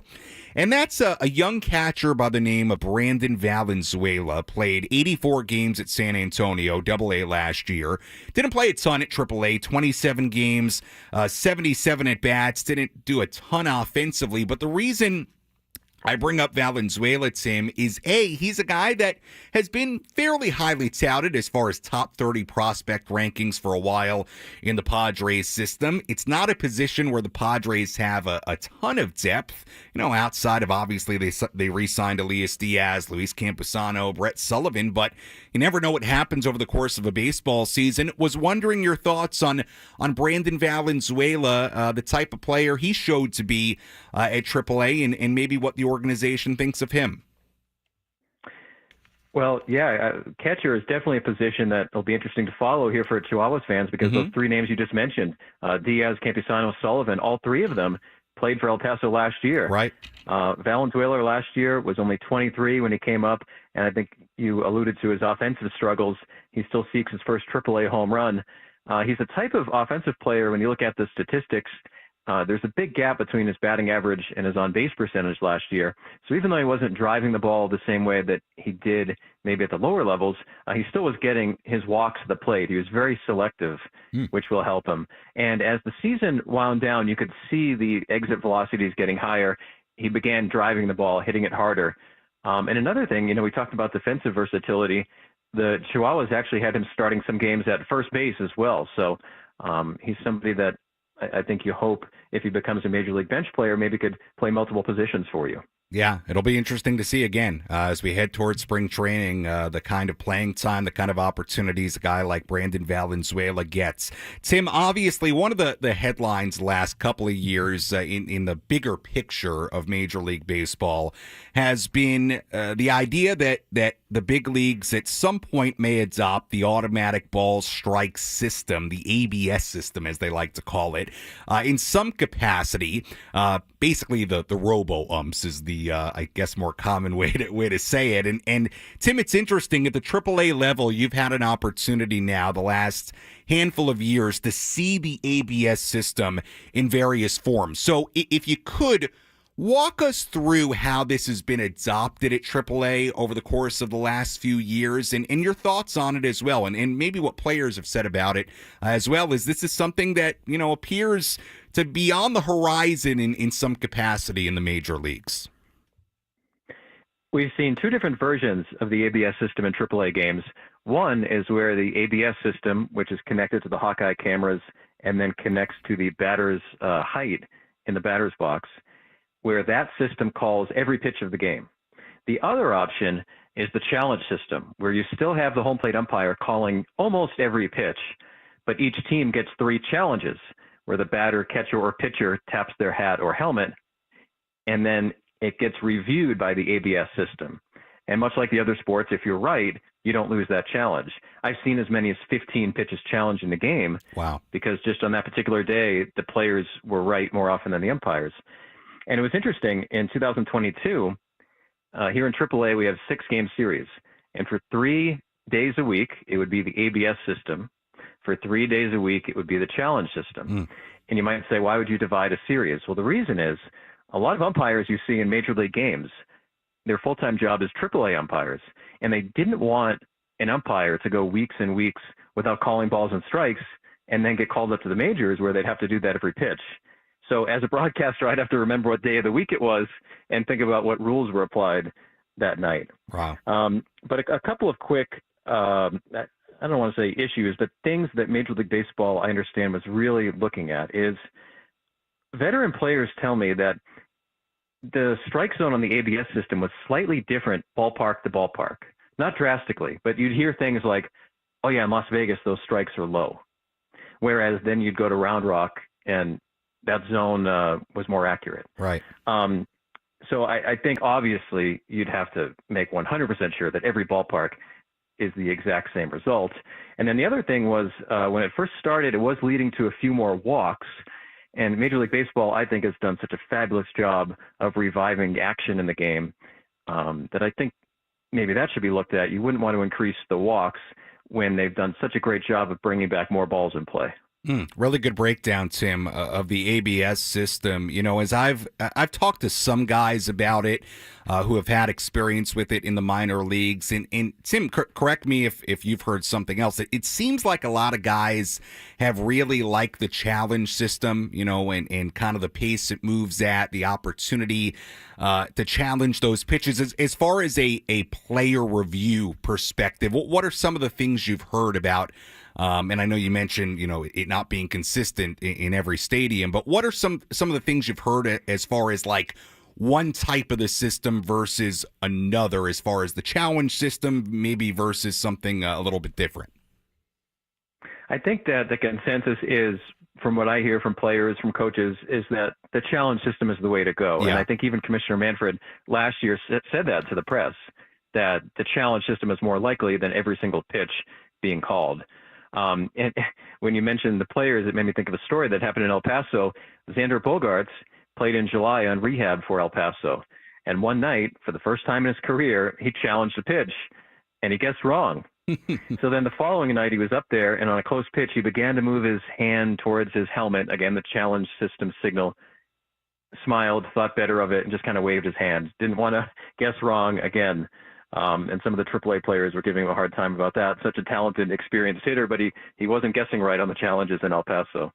And that's a young catcher by the name of Brandon Valenzuela. Played 84 games at San Antonio, AA last year. Didn't play a ton at AAA, 27 games, 77 at-bats. Didn't do a ton offensively. But the reason I bring up Valenzuela, Tim, is he's a guy that has been fairly highly touted as far as top 30 prospect rankings for a while in the Padres system. It's not a position where the Padres have a ton of depth, outside of obviously they re-signed Elias Diaz, Luis Campusano, Brett Sullivan, but you never know what happens over the course of a baseball season. Was wondering your thoughts on Brandon Valenzuela, the type of player he showed to be at AAA, and maybe what the organization thinks of him. Well, yeah, catcher is definitely a position that will be interesting to follow here for Chihuahuas fans, because those 3 names you just mentioned, Diaz, Campusano, Sullivan, all 3 of them played for El Paso last year. Right. Valenzuela last year was only 23 when he came up, and I think you alluded to his offensive struggles. He still seeks his first AAA home run. He's a type of offensive player, when you look at the statistics, there's a big gap between his batting average and his on-base percentage last year. So even though he wasn't driving the ball the same way that he did maybe at the lower levels, he still was getting his walks to the plate. He was very selective, which will help him. And as the season wound down, you could see the exit velocities getting higher. He began driving the ball, hitting it harder. And another thing, we talked about defensive versatility. The Chihuahuas actually had him starting some games at first base as well. So he's somebody that I think you hope, if he becomes a major league bench player, maybe could play multiple positions for you. Yeah, it'll be interesting to see again as we head towards spring training, the kind of playing time, the kind of opportunities a guy like Brandon Valenzuela gets. Tim, obviously one of the headlines the last couple of years in the bigger picture of Major League Baseball has been the idea that the big leagues at some point may adopt the automatic ball strike system, the ABS system as they like to call it, in some capacity. Basically the robo-umps is the I guess more common way to say it. And Tim, it's interesting, at the AAA level, you've had an opportunity now the last handful of years to see the ABS system in various forms. So if you could walk us through how this has been adopted at AAA over the course of the last few years, and your thoughts on it as well, and maybe what players have said about it as well, as this is something that appears to be on the horizon in some capacity in the major leagues. We've seen 2 different versions of the ABS system in AAA games. One is where the ABS system, which is connected to the Hawkeye cameras and then connects to the batter's height in the batter's box, where that system calls every pitch of the game. The other option is the challenge system, where you still have the home plate umpire calling almost every pitch, but each team gets 3 challenges, where the batter, catcher, or pitcher taps their hat or helmet, and then it gets reviewed by the ABS system. And much like the other sports, if you're right, you don't lose that challenge. I've seen as many as 15 pitches challenged in the game. Wow. Because just on that particular day, the players were right more often than the umpires. And it was interesting, in 2022, here in AAA, we have 6-game series. And for 3 days a week, it would be the ABS system. For 3 days a week, it would be the challenge system. And you might say, why would you divide a series? Well, the reason is, a lot of umpires you see in major league games, their full-time job is AAA umpires. And they didn't want an umpire to go weeks and weeks without calling balls and strikes and then get called up to the majors where they'd have to do that every pitch. So as a broadcaster, I'd have to remember what day of the week it was and think about what rules were applied. that night. Wow. But a couple of quick, I don't want to say issues, but things that Major League Baseball, I understand, was really looking at is veteran players tell me that the strike zone on the ABS system was slightly different ballpark to ballpark. Not drastically, but you'd hear things like, oh yeah, in Las Vegas, those strikes are low. Whereas then you'd go to Round Rock and that zone was more accurate. Right. So I think obviously you'd have to make 100% sure that every ballpark is the exact same result. And then the other thing was when it first started, it was leading to a few more walks. And Major League Baseball, I think, has done such a fabulous job of reviving action in the game that I think maybe that should be looked at. You wouldn't want to increase the walks when they've done such a great job of bringing back more balls in play. Really good breakdown, Tim, of the ABS system. You know, as I've talked to some guys about it who have had experience with it in the minor leagues, and Tim, correct me if you've heard something else. It seems like a lot of guys have really liked the challenge system, you know, and kind of the pace it moves at, the opportunity to challenge those pitches. As far as a player review perspective, what are some of the things you've heard about? And I know you mentioned, you know, it not being consistent in every stadium, but what are some of the things you've heard as far as like one type of the system versus another, as far as the challenge system maybe versus something a little bit different? I think that the consensus is, from what I hear from players, from coaches, is that the challenge system is the way to go. Yeah. And I think even Commissioner Manfred last year said that to the press, that the challenge system is more likely than every single pitch being called. And when you mentioned the players, it made me think of a story that happened in El Paso. Xander Bogaerts played in July on rehab for El Paso. And one night, for the first time in his career, he challenged a pitch, and he guessed wrong. So then the following night, he was up there, and on a close pitch, he began to move his hand towards his helmet. Again, the challenge system signal. Smiled, thought better of it, and just kind of waved his hand. Didn't want to guess wrong again. And some of the AAA players were giving him a hard time about that. Such a talented, experienced hitter, but he wasn't guessing right on the challenges in El Paso.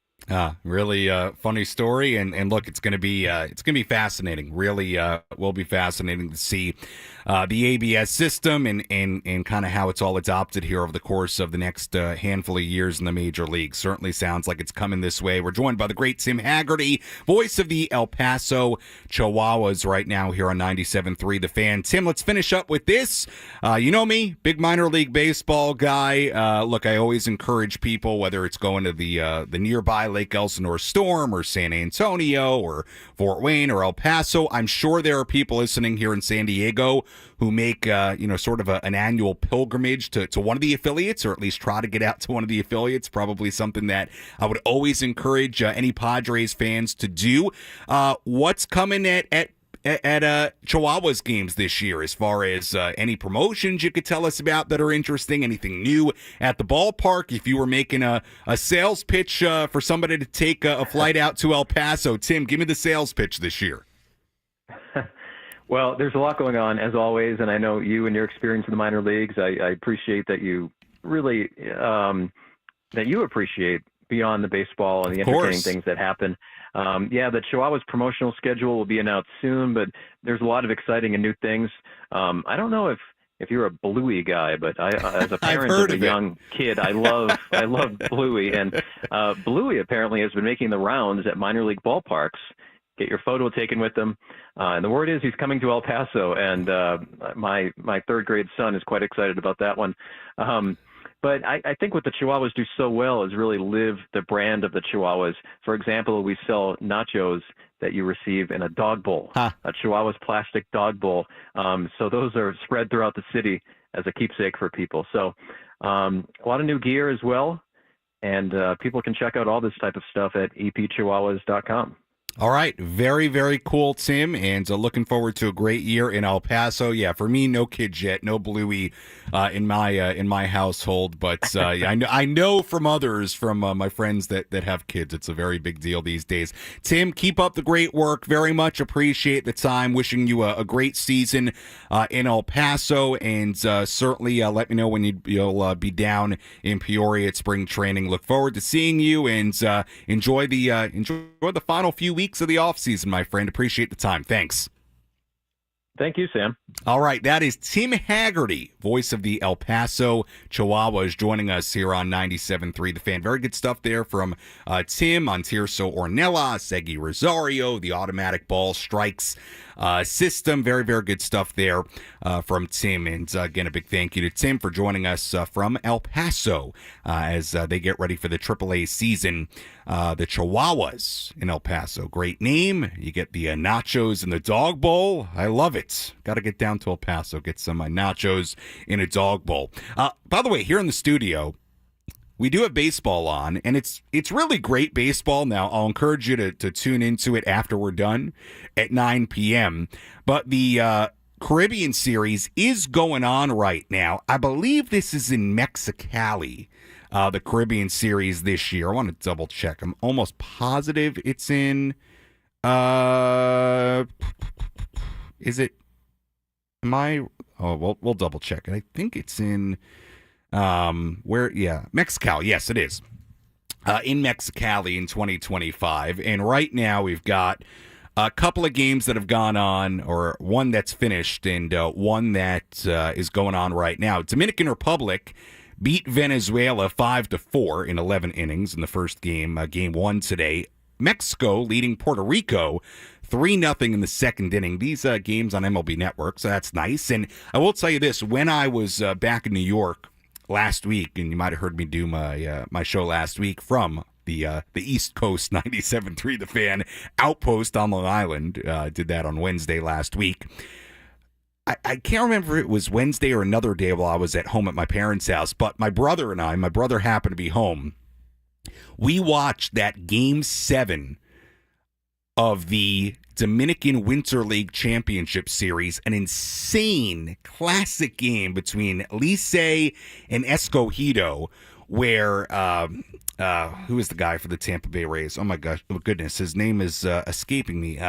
Really funny story, and look, it's going to be fascinating. Really will be fascinating to see the ABS system and kind of how it's all adopted here over the course of the next handful of years in the major leagues. Certainly sounds like it's coming this way. We're joined by the great Tim Hagerty, voice of the El Paso Chihuahuas, right now here on 97.3 The Fan. Tim, let's finish up with this. You know me, big minor league baseball guy. Look, I always encourage people, whether it's going to the nearby Lake Elsinore Storm or San Antonio or Fort Wayne or El Paso. I'm sure there are people listening here in San Diego who make sort of an annual pilgrimage to one of the affiliates, or at least try to get out to one of the affiliates. Probably something that I would always encourage any Padres fans to do. What's coming at Chihuahuas games this year, as far as any promotions you could tell us about that are interesting, anything new at the ballpark? If you were making a sales pitch for somebody to take a flight out to El Paso, Tim, give me the sales pitch this year. Well, there's a lot going on, as always, and I know you and your experience in the minor leagues, I appreciate that you really that you appreciate beyond the baseball and the entertaining things that happen. The Chihuahuas promotional schedule will be announced soon, but there's a lot of exciting and new things. I don't know if you're a Bluey guy, but as a parent of a young kid, I love Bluey, and Bluey apparently has been making the rounds at minor league ballparks. Get your photo taken with them, and the word is he's coming to El Paso, and my third grade son is quite excited about that one. But I think what the Chihuahuas do so well is really live the brand of the Chihuahuas. For example, we sell nachos that you receive in a dog bowl, a Chihuahuas plastic dog bowl. So those are spread throughout the city as a keepsake for people. So a lot of new gear as well, and people can check out all this type of stuff at epchihuahuas.com. All right. Very, very cool, Tim, and looking forward to a great year in El Paso. Yeah, for me, no kids yet, no Bluey in my household, but I know from others, from my friends that have kids, it's a very big deal these days. Tim, keep up the great work. Very much appreciate the time. Wishing you a great season in El Paso, and certainly let me know when you'll be down in Peoria at spring training. Look forward to seeing you, and enjoy the final few weeks of the off season, my friend. Appreciate the time. Thanks. Thank you, Sam. All right, that is Tim Hagerty, voice of the El Paso Chihuahuas, joining us here on 97.3 The Fan. Very good stuff there from Tim on Tirso Ornella, Segi Rosario, the automatic ball strikes system. Very, very good stuff there from Tim. And again, a big thank you to Tim for joining us from El Paso as they get ready for the AAA season. The Chihuahuas in El Paso. Great name. You get the nachos in the dog bowl. I love it. Got to get down to El Paso, get some nachos in a dog bowl. By the way, here in the studio, we do have baseball on, and it's really great baseball. Now, I'll encourage you to tune into it after we're done at 9 p.m. But the Caribbean Series is going on right now. I believe this is in Mexicali. The Caribbean Series this year. I want to double check. I'm almost positive it's in. Is it? Am I? Oh, we'll double check it. I think it's in. Where? Yeah, Mexicali. Yes, it is. In Mexicali in 2025, and right now we've got a couple of games that have gone on, or one that's finished, and one that is going on right now. Dominican Republic beat Venezuela 5-4 in 11 innings in the first game, game one today. Mexico leading Puerto Rico 3-0 in the second inning. These games on MLB Network, so that's nice. And I will tell you this, when I was back in New York last week, and you might have heard me do my show last week from the East Coast 97.3 The Fan outpost on Long Island, did that on Wednesday last week. I can't remember if it was Wednesday or another day while I was at home at my parents' house, but my brother happened to be home. We watched that Game 7 of the Dominican Winter League Championship Series, an insane classic game between Licey and Escogido, where, who is the guy for the Tampa Bay Rays? Oh my gosh, oh goodness, his name is escaping me.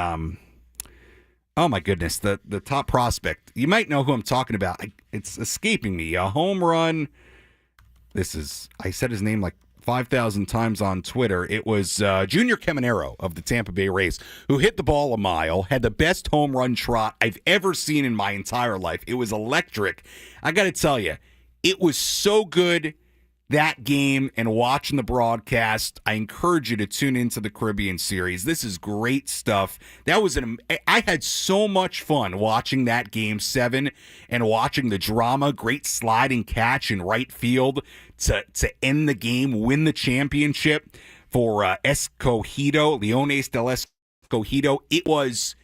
Oh, my goodness, the top prospect. You might know who I'm talking about. It's escaping me. A home run. I said his name like 5,000 times on Twitter. It was Junior Caminero of the Tampa Bay Rays, who hit the ball a mile, had the best home run trot I've ever seen in my entire life. It was electric. I got to tell you, it was so good, that game, and watching the broadcast. I encourage you to tune into the Caribbean Series. This is great stuff. I had so much fun watching that Game 7 and watching the drama. Great sliding catch in right field to end the game, win the championship for Escogido, Leones del Escogido. It was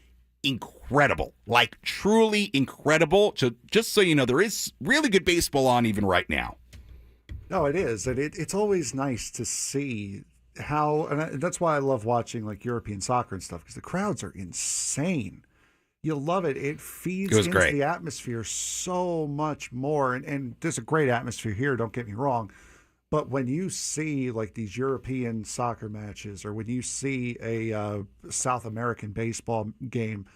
incredible, like truly incredible. So just so you know, there is really good baseball on even right now. No, it is. And it's always nice to see how, and that's why I love watching like European soccer and stuff, because the crowds are insane. You love it. It feeds into great. the atmosphere so much more. And there's a great atmosphere here, don't get me wrong. But when you see like these European soccer matches, or when you see a South American baseball game,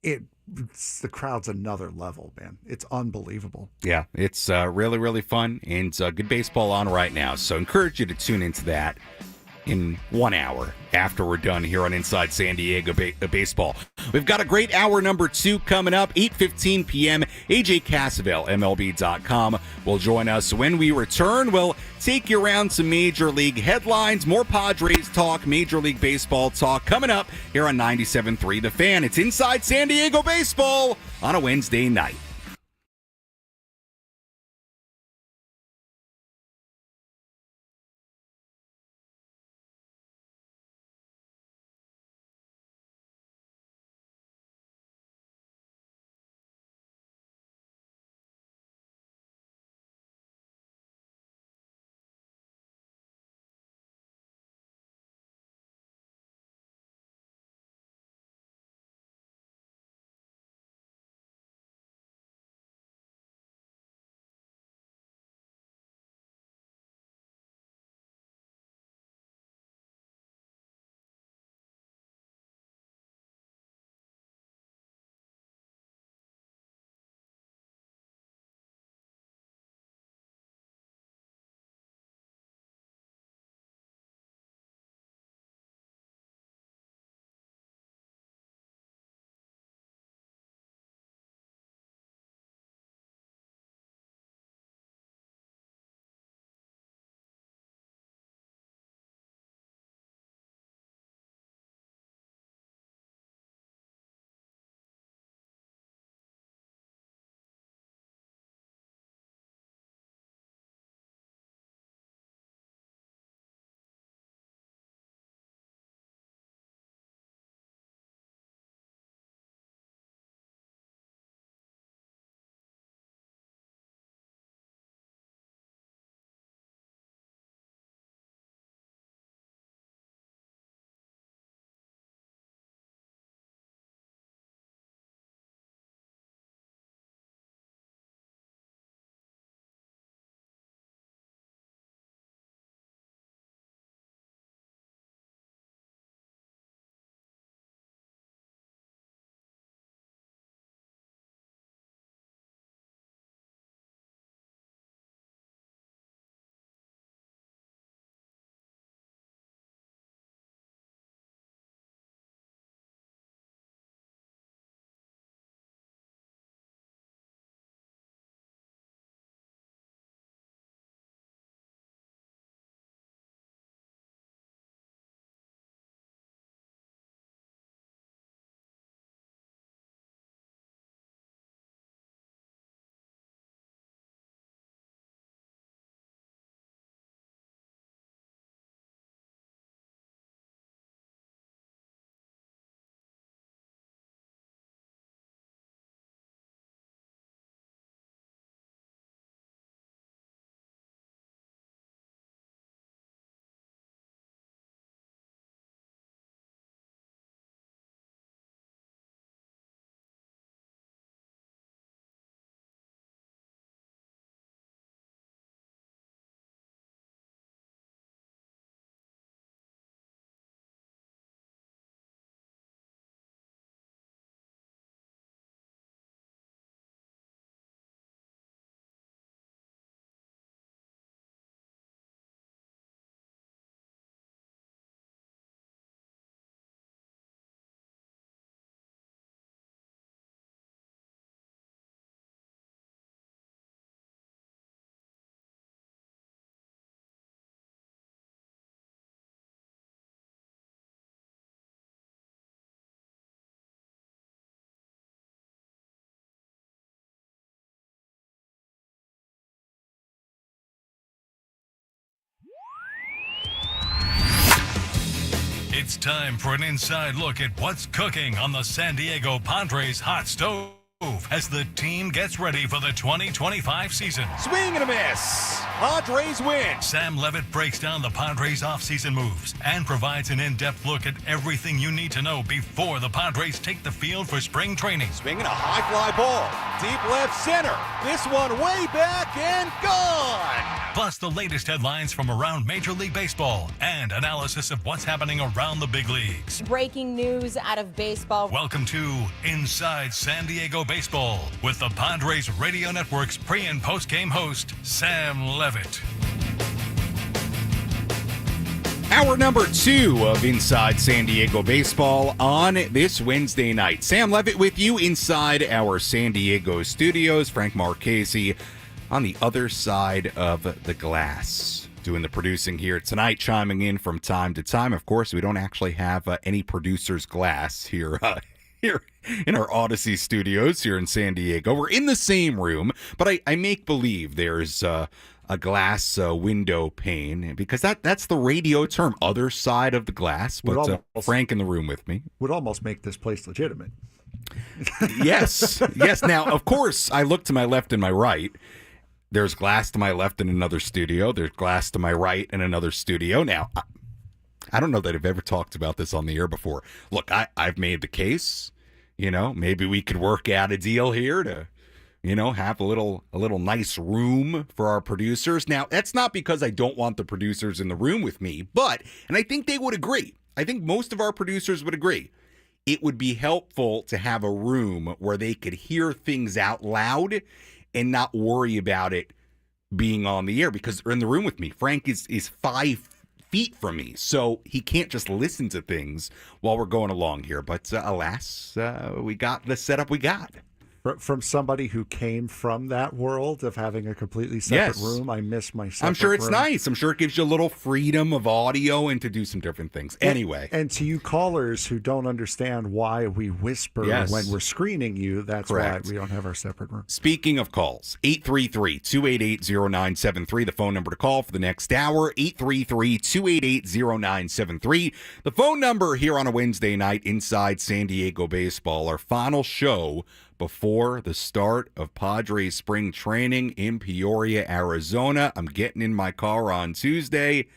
the crowd's another level, man. It's unbelievable. Yeah, it's really, really fun, and good baseball on right now. So encourage you to tune into that in 1 hour after we're done here on Inside San Diego Baseball. We've got a great hour number 2 coming up, 8:15 p.m. AJ Cassavell, MLB.com, will join us when we return. We'll take you around some Major League headlines, more Padres talk, Major League Baseball talk coming up here on 97.3 The Fan. It's Inside San Diego Baseball on a Wednesday night. It's time for an inside look at what's cooking on the San Diego Padres hot stove as the team gets ready for the 2025 season. Swing and a miss. Padres win. Sam Levitt breaks down the Padres offseason moves and provides an in-depth look at everything you need to know before the Padres take the field for spring training. Swinging a high fly ball. Deep left center. This one way back and gone. Plus the latest headlines from around Major League Baseball and analysis of what's happening around the big leagues. Breaking news out of baseball. Welcome to Inside San Diego Baseball with the Padres Radio Network's pre- and post-game host, Sam Levitt. Hour number 2 of Inside San Diego Baseball on this Wednesday night. Sam Levitt with you inside our San Diego studios. Frank Marchese on the other side of the glass, doing the producing here tonight, chiming in from time to time. Of course, we don't actually have any producer's glass here in our Odyssey studios here in San Diego. We're in the same room, but I make believe there's a glass window pane, because that's the radio term, other side of the glass. But Frank in the room with me would almost make this place legitimate. Yes. Now, of course, I look to my left and my right. There's glass to my left in another studio. There's glass to my right in another studio. Now, I don't know that I've ever talked about this on the air before. Look, I've made the case. Maybe we could work out a deal here to, have a little nice room for our producers. Now, that's not because I don't want the producers in the room with me, and I think they would agree. I think most of our producers would agree. It would be helpful to have a room where they could hear things out loud and not worry about it being on the air, because they're in the room with me. Frank is 5 feet from me, so he can't just listen to things while we're going along here. But alas, we got the setup we got. From somebody who came from that world of having a completely separate room, I miss my separate I'm sure it's room. nice. I'm sure it gives you a little freedom of audio and to do some different things. Anyway. And to you callers who don't understand why we whisper when we're screening you, that's correct. why we don't have our separate room. Speaking of calls, 833-288-0973, the phone number to call for the next hour, 833-288-0973. The phone number here on a Wednesday night inside San Diego Baseball, our final show before the start of Padres spring training in Peoria, Arizona. I'm getting in my car on Tuesday,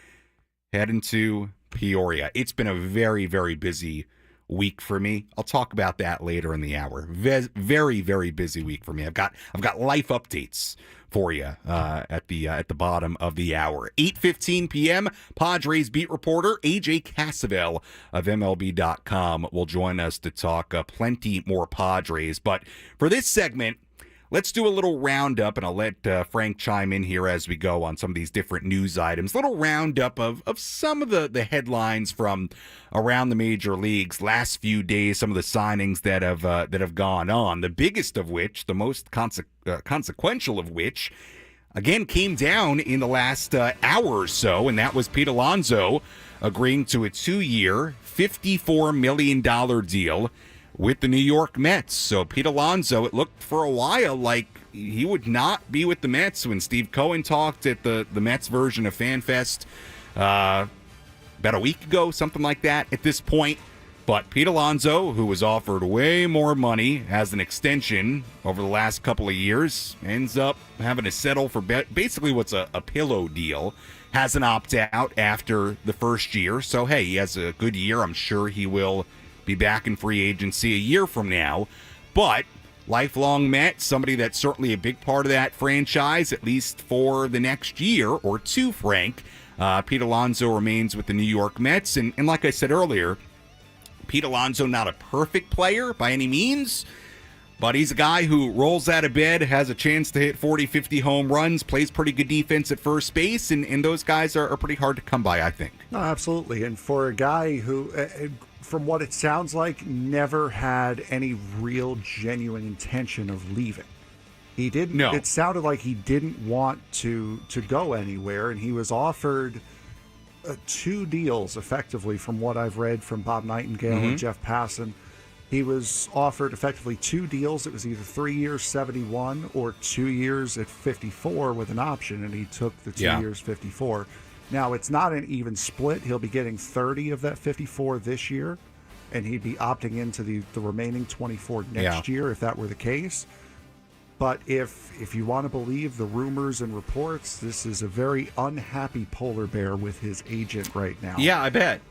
heading to Peoria. It's been a very, very busy week for me. I'll talk about that later in the hour. Very, very busy week for me. I've got life updates for you at the bottom of the hour. 8:15 p.m. Padres beat reporter AJ Cassavell of MLB.com will join us to talk plenty more Padres. But for this segment, let's do a little roundup, and I'll let Frank chime in here as we go on some of these different news items. Little roundup of some of the headlines from around the major leagues last few days, some of the signings that have gone on. The biggest of which, the most consequential of which, again, came down in the last hour or so, and that was Pete Alonso agreeing to a 2-year, $54 million deal with the New York Mets. So Pete Alonso, it looked for a while like he would not be with the Mets when Steve Cohen talked at the Mets version of FanFest about a week ago, something like that at this point. But Pete Alonso, who was offered way more money as an extension over the last couple of years, ends up having to settle for basically what's a pillow deal. Has an opt-out after the first year. So, hey, he has a good year. I'm sure he will be back in free agency a year from now. But lifelong Met, somebody that's certainly a big part of that franchise, at least for the next year or two, Frank. Pete Alonso remains with the New York Mets. And like I said earlier, Pete Alonso, not a perfect player by any means, but he's a guy who rolls out of bed, has a chance to hit 40, 50 home runs, plays pretty good defense at first base, and those guys are pretty hard to come by, I think. No, absolutely. And for a guy who, from what it sounds like, never had any real genuine intention of leaving. He didn't. No. It sounded like he didn't want to go anywhere, and he was offered 2 deals, effectively, from what I've read from Bob Nightingale and Jeff Passan. He was offered effectively 2 deals. It was either 3 years, 71, or 2 years at 54 with an option, and he took the 2 years, 54. Now, it's not an even split. He'll be getting 30 of that 54 this year, and he'd be opting into the remaining 24 next year if that were the case. But if you want to believe the rumors and reports, this is a very unhappy polar bear with his agent right now. Yeah, I bet.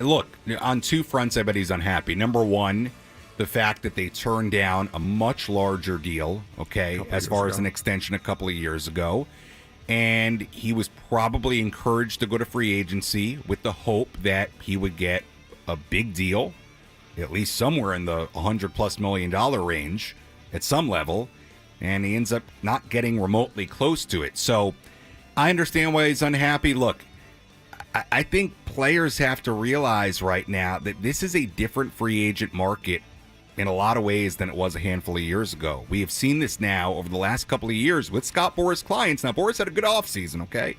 Look, on two fronts, I bet he's unhappy. Number one, the fact that they turned down a much larger deal, as far as an extension a couple of years ago. And he was probably encouraged to go to free agency with the hope that he would get a big deal, at least somewhere in the $100+ million range at some level. And he ends up not getting remotely close to it. So I understand why he's unhappy. Look, I think players have to realize right now that this is a different free agent market in a lot of ways than it was a handful of years ago. We have seen this now over the last couple of years with Scott Boras' clients. Now, Boras had a good offseason, okay?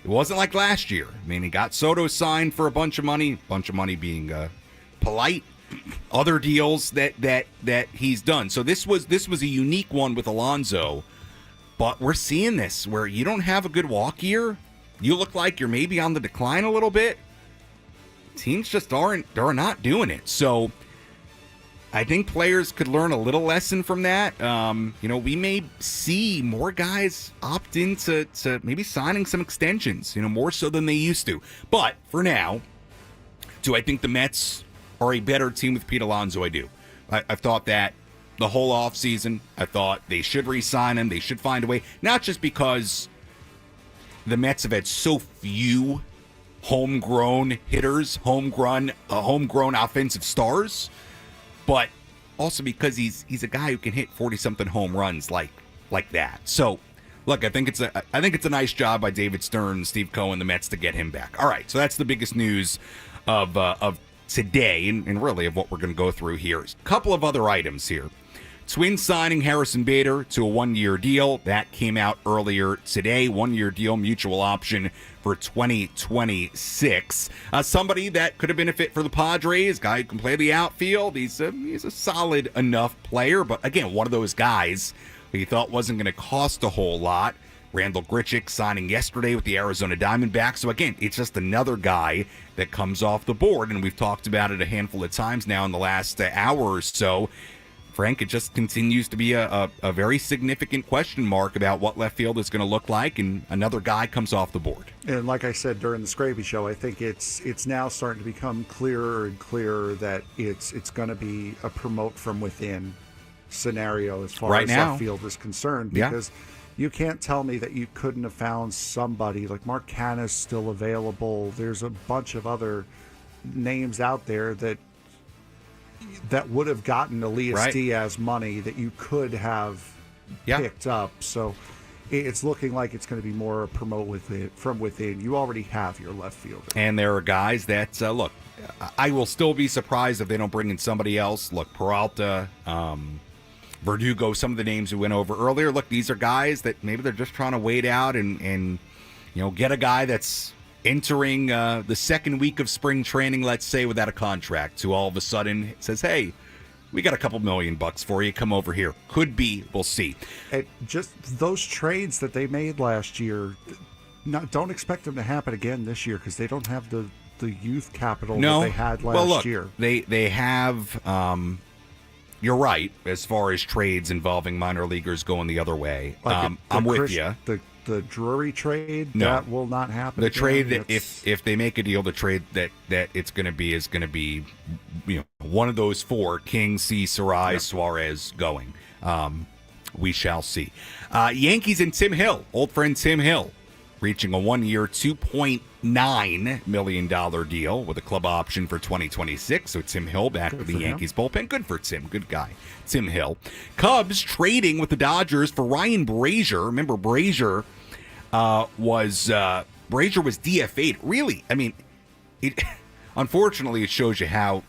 It wasn't like last year. I mean, he got Soto signed for a bunch of money being polite. Other deals that he's done. So this was a unique one with Alonso, but we're seeing this where you don't have a good walk year. You look like you're maybe on the decline a little bit. Teams just are not doing it. So I think players could learn a little lesson from that. We may see more guys opt into maybe signing some extensions, more so than they used to. But for now, do I think the Mets are a better team with Pete Alonso? I do. I've thought that the whole offseason. I thought they should re-sign him. They should find a way. Not just because the Mets have had so few homegrown hitters, homegrown offensive stars, but also because he's a guy who can hit 40-something home runs like that. So, look, I think it's a nice job by David Stern, Steve Cohen, the Mets to get him back. All right, so that's the biggest news of today, and really of what we're going to go through here. A couple of other items here. Twins signing Harrison Bader to a one-year deal. That came out earlier today. One-year deal, mutual option for 2026. Somebody that could have been a fit for the Padres, guy who can play the outfield. He's a solid enough player, but again, one of those guys who you thought wasn't going to cost a whole lot. Randall Grichuk signing yesterday with the Arizona Diamondbacks. So again, it's just another guy that comes off the board, and we've talked about it a handful of times now in the last hour or so. Frank, it just continues to be a very significant question mark about what left field is going to look like, and another guy comes off the board. And like I said during the Scrappy Show, I think it's now starting to become clearer and clearer that it's going to be a promote from within scenario as far as left field is concerned, because you can't tell me that you couldn't have found somebody like Mark Canha's still available. There's a bunch of other names out there that would have gotten Elias Diaz money that you could have picked up. So it's looking like it's going to be more a promote from within. You already have your left fielder. And there are guys that, look, I will still be surprised if they don't bring in somebody else. Look, Peralta, Verdugo, some of the names we went over earlier. Look, these are guys that maybe they're just trying to wait out and get a guy that's entering the second week of spring training, let's say, without a contract, who all of a sudden says, hey, we got a couple $1 million for you. Come over here. Could be. We'll see. And just those trades that they made last year, don't expect them to happen again this year because they don't have the youth capital that they had last year. They have... you're right as far as trades involving minor leaguers going the other way. I'm with you. The Drury trade, that will not happen. The trade that if they make a deal, the trade that it's going to be is going to be one of those four: King, C, Sarai, Suarez going. We shall see. Yankees and Tim Hill, old friend Tim Hill, reaching a one-year, $2.9 million deal with a club option for 2026. So Tim Hill back with the Yankees bullpen. Good for Tim. Good guy. Tim Hill. Cubs trading with the Dodgers for Ryan Brazier. Remember, Brazier was DFA'd. Really, I mean, unfortunately, it shows you how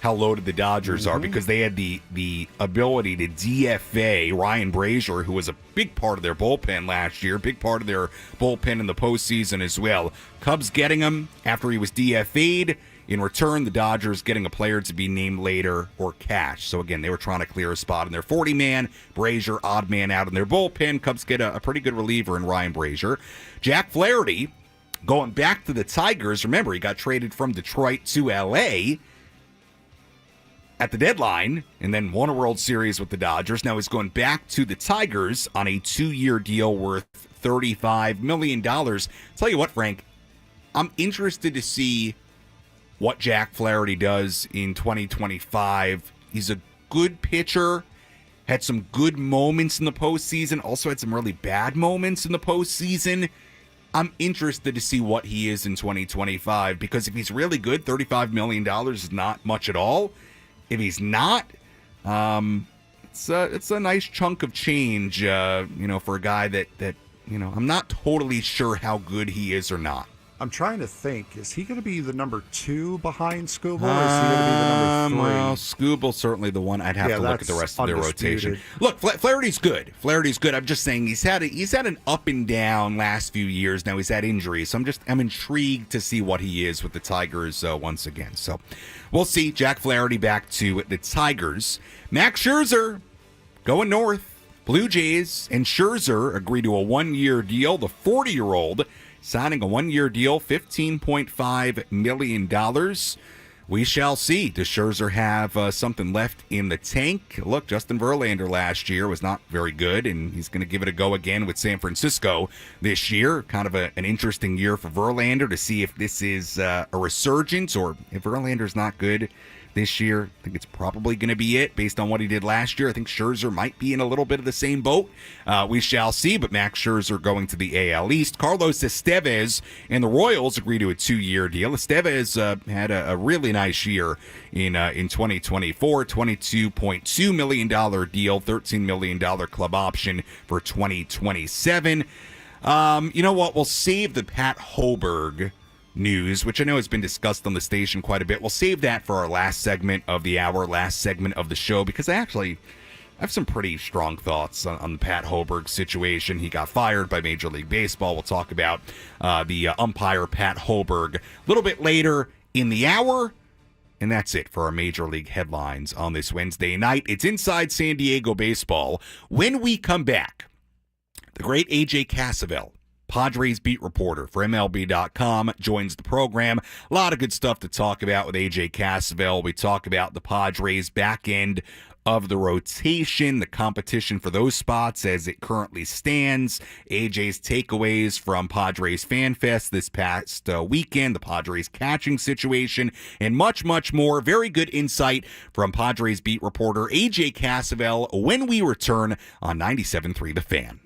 loaded the Dodgers are, because they had the ability to DFA Ryan Brazier, who was a big part of their bullpen last year, big part of their bullpen in the postseason as well. Cubs getting him after he was DFA'd. In return, the Dodgers getting a player to be named later or cash. So again, they were trying to clear a spot in their 40-man. Brazier, odd man out in their bullpen. Cubs get a pretty good reliever in Ryan Brazier. Jack Flaherty going back to the Tigers. Remember, he got traded from Detroit to L.A. at the deadline and then won a World Series with the Dodgers. Now he's going back to the Tigers on a 2-year deal worth $35 million. Tell you what, Frank, I'm interested to see what Jack Flaherty does in 2025. He's a good pitcher, had some good moments in the postseason, also had some really bad moments in the postseason. I'm interested to see what he is in 2025 because if he's really good, $35 million is not much at all. If he's not, it's a nice chunk of change, for a guy that I'm not totally sure how good he is or not. I'm trying to think. Is he going to be the number 2 behind Skubal, or is he going to be the number 3? Well, Skubal's certainly the one. I'd have to look at the rest of their rotation. Look, Flaherty's good. Flaherty's good. I'm just saying he's had an up and down last few years. Now he's had injuries, so I'm intrigued to see what he is with the Tigers once again. So we'll see. Jack Flaherty back to the Tigers. Max Scherzer going north. Blue Jays and Scherzer agree to a 1-year deal. The 40-year-old signing a 1-year deal, $15.5 million. We shall see. Does Scherzer have something left in the tank? Look, Justin Verlander last year was not very good, and he's going to give it a go again with San Francisco this year. Kind of an interesting year for Verlander to see if this is a resurgence or if Verlander's not good this year. I think it's probably going to be it based on what he did last year. I think Scherzer might be in a little bit of the same boat. We shall see, but Max Scherzer going to the AL East. Carlos Estevez and the Royals agree to a 2-year deal. Estevez had a really nice year in 2024, $22.2 million deal, $13 million club option for 2027. You know what? We'll save the Pat Hoberg news, which I know has been discussed on the station quite a bit. We'll save that for our last segment of the hour, last segment of the show, because I have some pretty strong thoughts on the Pat Hoberg situation. He got fired by Major League Baseball. We'll talk about the umpire Pat Hoberg a little bit later in the hour. And that's it for our Major League headlines on this Wednesday night. It's Inside San Diego Baseball. When we come back, the great AJ Cassavell, Padres beat reporter for MLB.com, joins the program. A lot of good stuff to talk about with AJ Cassavell. We talk about the Padres back end of the rotation, the competition for those spots as it currently stands, AJ's takeaways from Padres Fan Fest this past weekend, the Padres catching situation, and much, much more. Very good insight from Padres beat reporter AJ Cassavell when we return on 97.3 The Fan.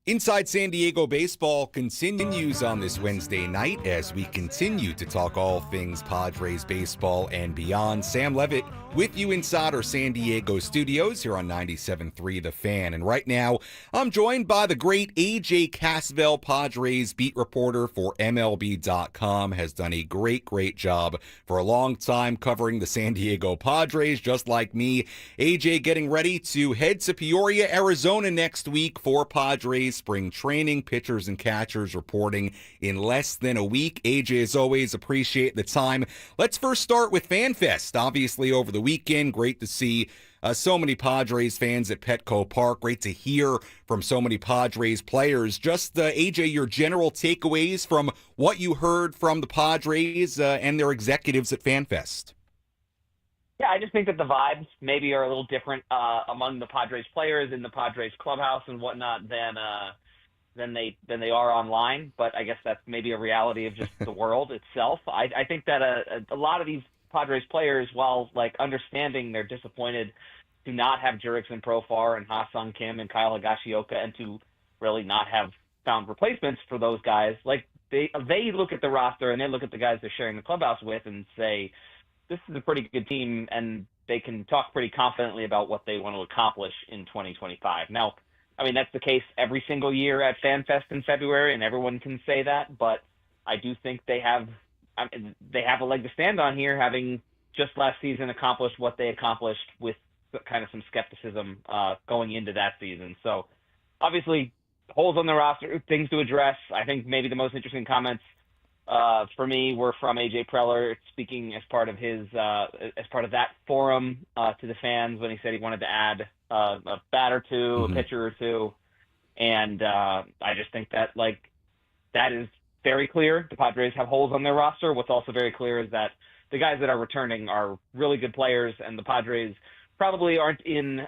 Inside San Diego Baseball continues on this Wednesday night as we continue to talk all things Padres baseball and beyond. Sam Levitt with you inside our San Diego studios here on 97.3 The Fan. And right now, I'm joined by the great AJ Cassavell, Padres beat reporter for MLB.com. Has done a great job for a long time covering the San Diego Padres, just like me. AJ getting ready to head to Peoria, Arizona next week for Padres spring training. Pitchers and catchers reporting in less than a week. AJ, as always, appreciate the time. Let's first start with FanFest. Obviously, over the weekend, great to see so many Padres fans at Petco Park. Great to hear from so many Padres players. Just, AJ, your general takeaways from what you heard from the Padres and their executives at FanFest. Yeah, I just think that the vibes maybe are a little different among the Padres players in the Padres clubhouse and whatnot than they are online. But I guess that's maybe a reality of just the world itself. I think that a lot of these Padres players, while like understanding they're disappointed to not have Jurickson Profar and Ha-Sung Kim and Kyle Higashioka and to really not have found replacements for those guys, like they look at the roster and they look at the guys they're sharing the clubhouse with and say, this is a pretty good team, and they can talk pretty confidently about what they want to accomplish in 2025. Now, I mean, that's the case every single year at FanFest in February, and everyone can say that, but I do think they have a leg to stand on here, having just last season accomplished what they accomplished with kind of some skepticism going into that season. So, obviously, holes on the roster, things to address. I think maybe the most interesting comments for me were from AJ Preller speaking as part of that forum to the fans when he said he wanted to add a bat or two, a pitcher or two, and I just think that that is very clear. The Padres have holes on their roster. What's also very clear is that the guys that are returning are really good players, and the Padres probably aren't in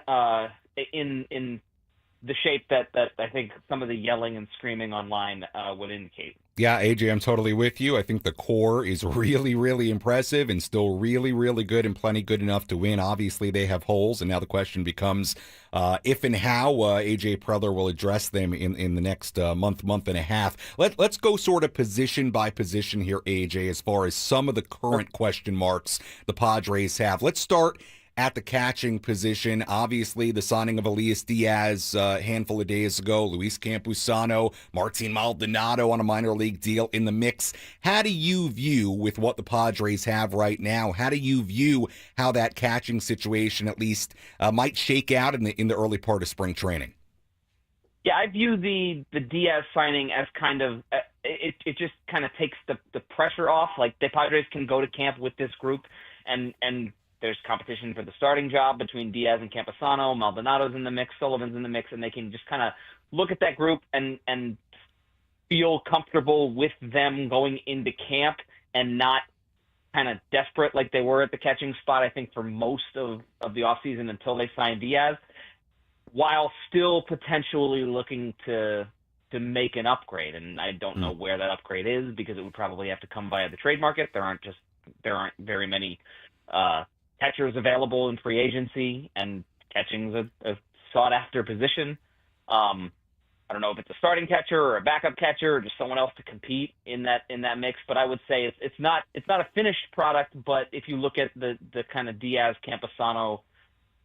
the shape that I think some of the yelling and screaming online would indicate. Yeah, AJ, I'm totally with you. I think the core is really impressive and still really good and plenty good enough to win. Obviously, they have holes, and now the question becomes if and how AJ Preller will address them in the next month and a half. Let's go sort of position by position here, AJ, as far as some of the current question marks the Padres have. Let's start at the catching position. Obviously, the signing of Elias Diaz a handful of days ago, Luis Campusano, Martin Maldonado on a minor league deal in the mix. How do you view with what the Padres have right now? How do you view how that catching situation at least might shake out in the early part of spring training? Yeah, I view the Diaz signing as kind of it just kind of takes the pressure off. Like the Padres can go to camp with this group and there's competition for the starting job between Diaz and Campusano. Maldonado's in the mix, Sullivan's in the mix, and they can just kind of look at that group and feel comfortable with them going into camp and not kind of desperate like they were at the catching spot, I think, for most of the offseason until they signed Diaz, while still potentially looking to make an upgrade. And I don't know where that upgrade is because it would probably have to come via the trade market. There aren't very many catchers available in free agency, and catching's a sought-after position. I don't know if it's a starting catcher or a backup catcher or just someone else to compete in that mix, but I would say it's not a finished product. But if you look at the kind of Diaz Campusano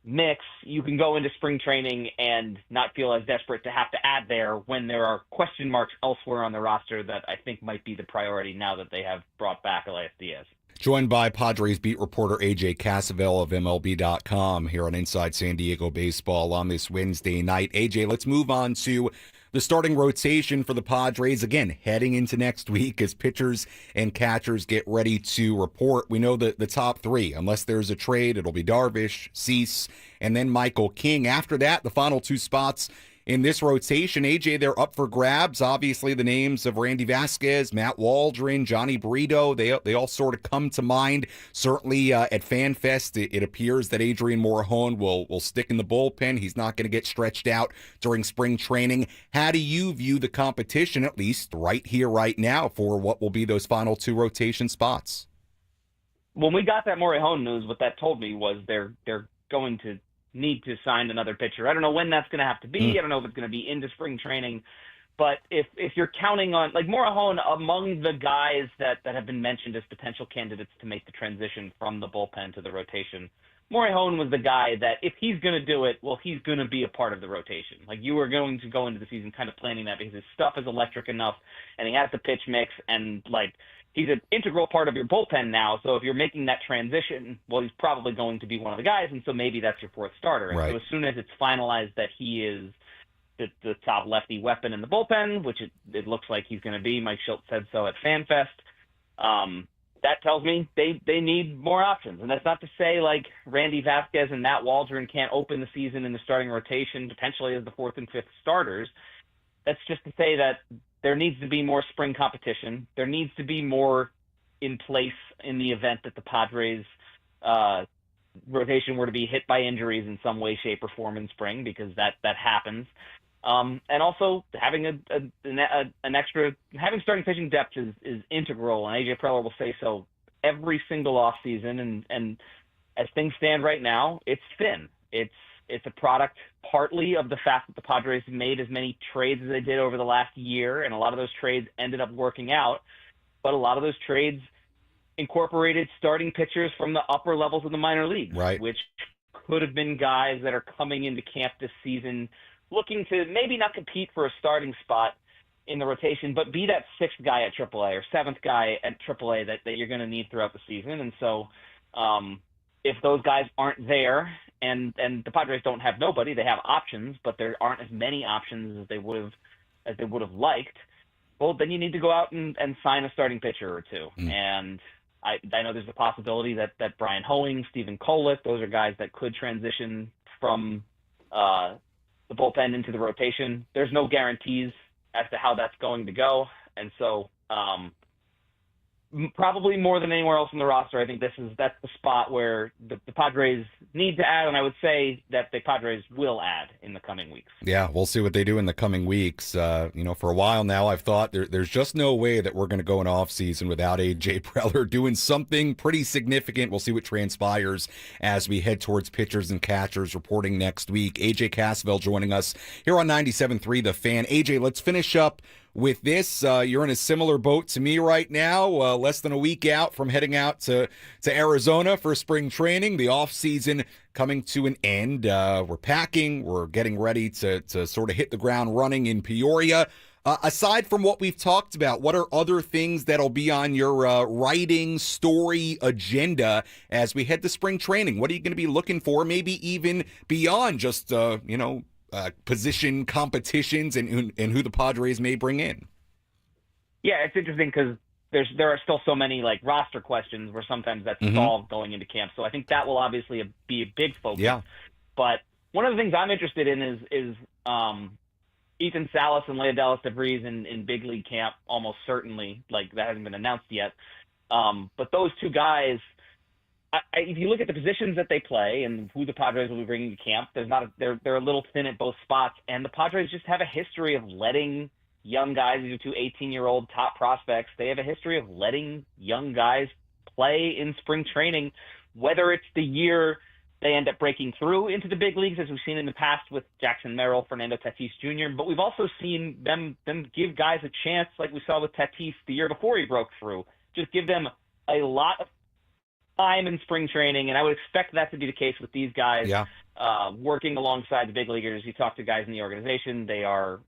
mix, you can go into spring training and not feel as desperate to have to add there when there are question marks elsewhere on the roster that I think might be the priority now that they have brought back Elias Diaz. Joined by Padres beat reporter AJ Cassavell of MLB.com here on Inside San Diego Baseball on this Wednesday night. AJ, let's move on to the starting rotation for the Padres, again, heading into next week as pitchers and catchers get ready to report. We know that the top three, unless there's a trade, it'll be Darvish, Cease, and then Michael King. After that, the final two spots in this rotation, AJ, they're up for grabs. Obviously, the names of Randy Vasquez, Matt Waldron, Johnny Brito, they all sort of come to mind. Certainly at FanFest, it appears that Adrian Morejon will stick in the bullpen. He's not going to get stretched out during spring training. How do you view the competition, at least right here, right now, for what will be those final two rotation spots? When we got that Morejon news, what that told me was they're going to need to sign another pitcher. I don't know when that's going to have to be. I don't know if it's going to be into spring training. But if you're counting on, like, Morejon, among the guys that have been mentioned as potential candidates to make the transition from the bullpen to the rotation, Morejon was the guy that if he's going to do it, well, he's going to be a part of the rotation. Like, you are going to go into the season kind of planning that because his stuff is electric enough and he has the pitch mix and, like, he's an integral part of your bullpen now. So if you're making that transition, well, he's probably going to be one of the guys. And so maybe that's your fourth starter. And right. so as soon as it's finalized that he is the top lefty weapon in the bullpen, which it looks like he's going to be. Mike Schultz said so at FanFest. That tells me they need more options. And that's not to say, like, Randy Vasquez and Matt Waldron can't open the season in the starting rotation, potentially as the fourth and fifth starters. That's just to say that there needs to be more spring competition. There needs to be more in place in the event that the Padres rotation were to be hit by injuries in some way, shape, or form in spring, because that happens. And also having an extra, having starting pitching depth is integral, and AJ Preller will say so every single offseason. And as things stand right now, it's thin. It's a product partly of the fact that the Padres made as many trades as they did over the last year, and a lot of those trades ended up working out. But a lot of those trades incorporated starting pitchers from the upper levels of the minor leagues, right, which could have been guys that are coming into camp this season looking to maybe not compete for a starting spot in the rotation, but be that sixth guy at AAA or seventh guy at AAA that you're going to need throughout the season. And so if those guys aren't there, and the Padres don't have nobody, they have options, but there aren't as many options as they would have liked, well, then you need to go out and sign a starting pitcher or two. And I know there's a possibility that Brian Hoeing, Stephen Kolick, those are guys that could transition from the bullpen into the rotation. There's no guarantees as to how that's going to go. And so probably more than anywhere else in the roster, I think that's the spot where the Padres need to add, and I would say that the Padres will add in the coming weeks. Yeah, we'll see what they do in the coming weeks. For a while now, I've thought there's just no way that we're going to go an offseason without AJ Preller doing something pretty significant. We'll see what transpires as we head towards pitchers and catchers reporting next week. AJ Cassavell joining us here on 97.3 The Fan. AJ, let's finish up with this. You're in a similar boat to me right now, less than a week out from heading out to Arizona for spring training. The offseason coming to an end. We're packing. We're getting ready to sort of hit the ground running in Peoria. Aside from what we've talked about, what are other things that'll be on your writing story agenda as we head to spring training? What are you going to be looking for, maybe even beyond just, position competitions and who the Padres may bring in? Yeah, it's interesting because there are still so many like roster questions where sometimes that's solved going into camp. So I think that will obviously be a big focus. Yeah. But one of the things I'm interested in is Ethan Salas and Leodalis DeVries in big league camp, almost certainly. Like, that hasn't been announced yet. But those two guys, if you look at the positions that they play and who the Padres will be bringing to camp, they're a little thin at both spots, and the Padres just have a history of letting young guys, these are two 18-year-old top prospects, they have a history of letting young guys play in spring training, whether it's the year they end up breaking through into the big leagues, as we've seen in the past with Jackson Merrill, Fernando Tatis Jr., but we've also seen them give guys a chance, like we saw with Tatis the year before he broke through. Just give them a lot of time in spring training, and I would expect that to be the case with these guys. Yeah. Working alongside the big leaguers. You talk to guys in the organization, they are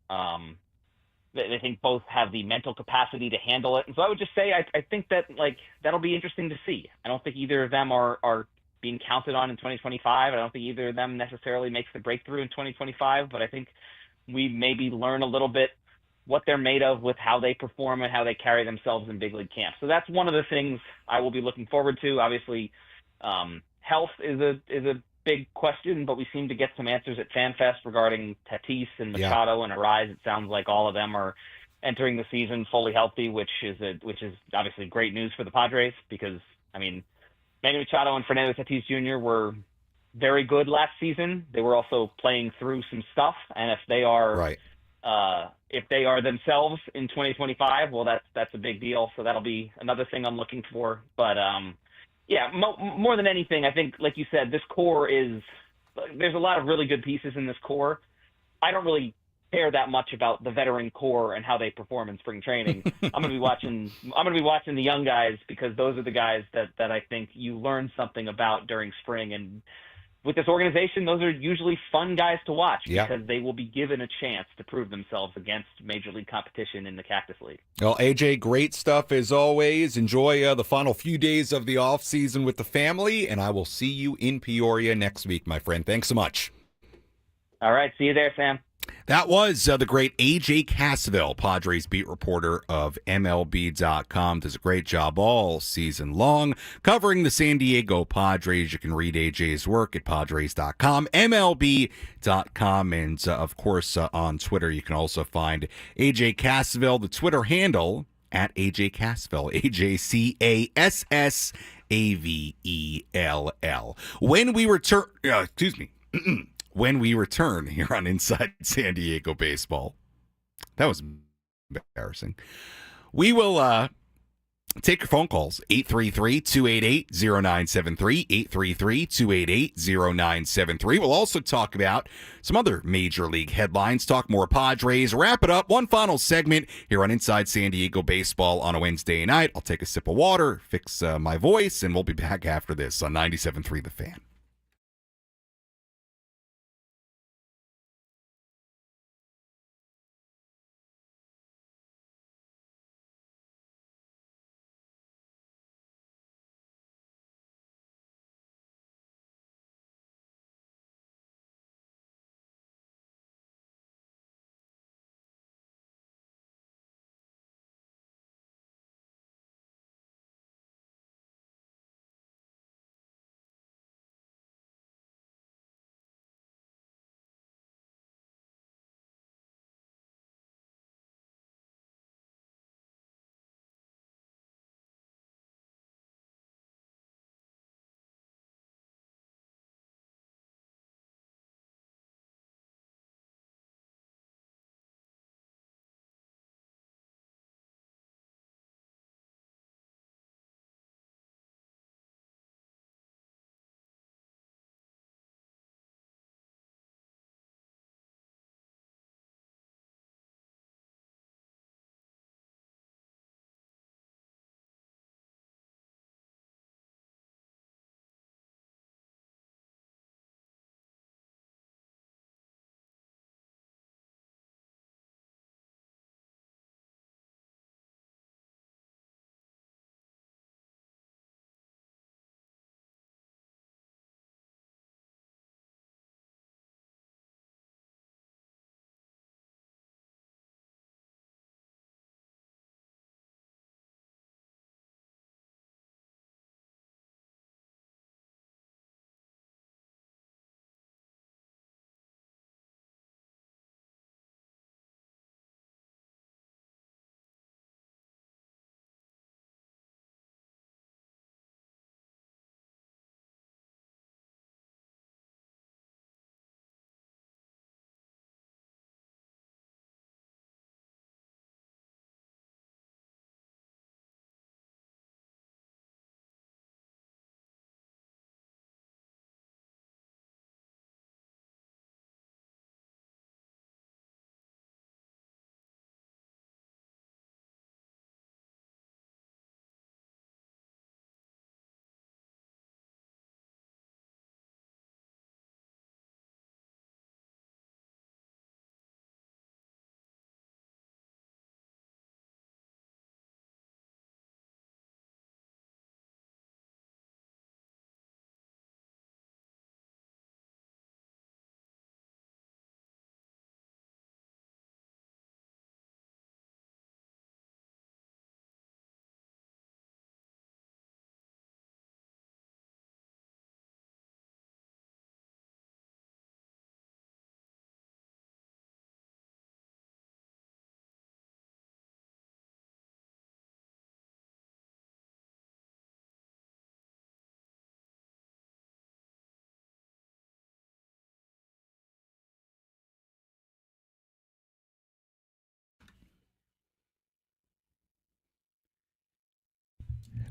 they think both have the mental capacity to handle it. And so I would just say I think that that'll be interesting to see. I don't think either of them are being counted on in 2025. I don't think either of them necessarily makes the breakthrough in 2025, but I think we maybe learn a little bit what they're made of with how they perform and how they carry themselves in big league camp. So that's one of the things I will be looking forward to. Obviously, health is a big question, but we seem to get some answers at FanFest regarding Tatis and Machado and Arise. It sounds like all of them are entering the season fully healthy, which is obviously great news for the Padres because, I mean, Manny Machado and Fernando Tatis Jr. were very good last season. They were also playing through some stuff, and if they are if they are themselves in 2025, well, that's a big deal. So that'll be another thing I'm looking for. But more than anything, I think, like you said, this core is there's a lot of really good pieces in this core. I don't really care that much about the veteran core and how they perform in spring training. I'm gonna be watching the young guys, because those are the guys that I think you learn something about during spring. And with this organization, those are usually fun guys to watch, because they will be given a chance to prove themselves against major league competition in the Cactus League. Well, AJ, great stuff as always. Enjoy the final few days of the off season with the family, and I will see you in Peoria next week, my friend. Thanks so much. All right, see you there, Sam. That was the great AJ Cassavell, Padres beat reporter of MLB.com. Does a great job all season long covering the San Diego Padres. You can read AJ's work at Padres.com, MLB.com, and of course on Twitter you can also find AJ Cassavell, the Twitter handle at AJ Cassavell, AJCASSAVELL. When we return, when we return here on Inside San Diego Baseball. That was embarrassing. We will take your phone calls, 833-288-0973, 833-288-0973. We'll also talk about some other Major League headlines, talk more Padres, wrap it up. One final segment here on Inside San Diego Baseball on a Wednesday night. I'll take a sip of water, fix my voice, and we'll be back after this on 97.3 The Fan.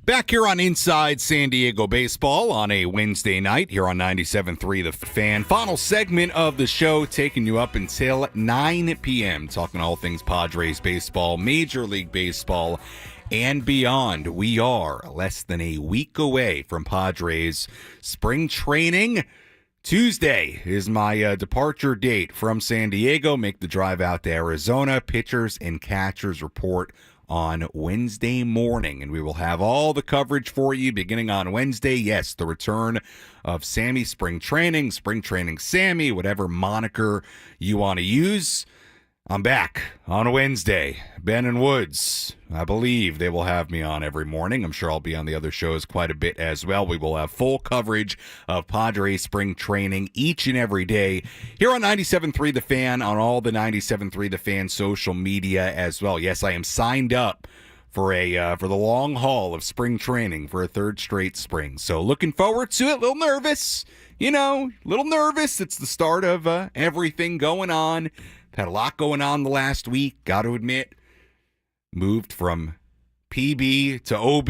Back here on Inside San Diego Baseball on a Wednesday night here on 97.3 The Fan. Final segment of the show taking you up until 9 p.m. talking all things Padres baseball, Major League Baseball, and beyond. We are less than a week away from Padres spring training. Tuesday is my departure date from San Diego. Make the drive out to Arizona. Pitchers and catchers report on Wednesday morning, and we will have all the coverage for you beginning on Wednesday. Yes, the return of Sammy Spring Training Sammy, whatever moniker you want to use. I'm back on Wednesday. Ben and Woods, I believe they will have me on every morning. I'm sure I'll be on the other shows quite a bit as well. We will have full coverage of Padres spring training each and every day here on 97.3 The Fan, on all the 97.3 The Fan social media as well. Yes, I am signed up for the long haul of spring training for a third straight spring. So looking forward to it. A little nervous, It's the start of everything going on. Had a lot going on the last week, got to admit. Moved from PB to OB.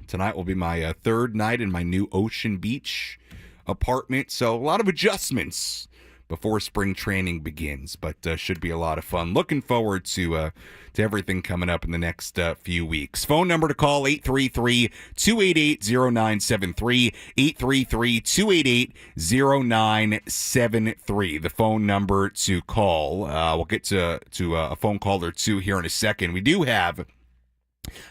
Tonight will be my third night in my new Ocean Beach apartment. So a lot of adjustments before spring training begins, but should be a lot of fun. Looking forward to everything coming up in the next few weeks. Phone number to call, 833-288-0973, 833-288-0973. The phone number to call. We'll get to a phone call or two here in a second. We do have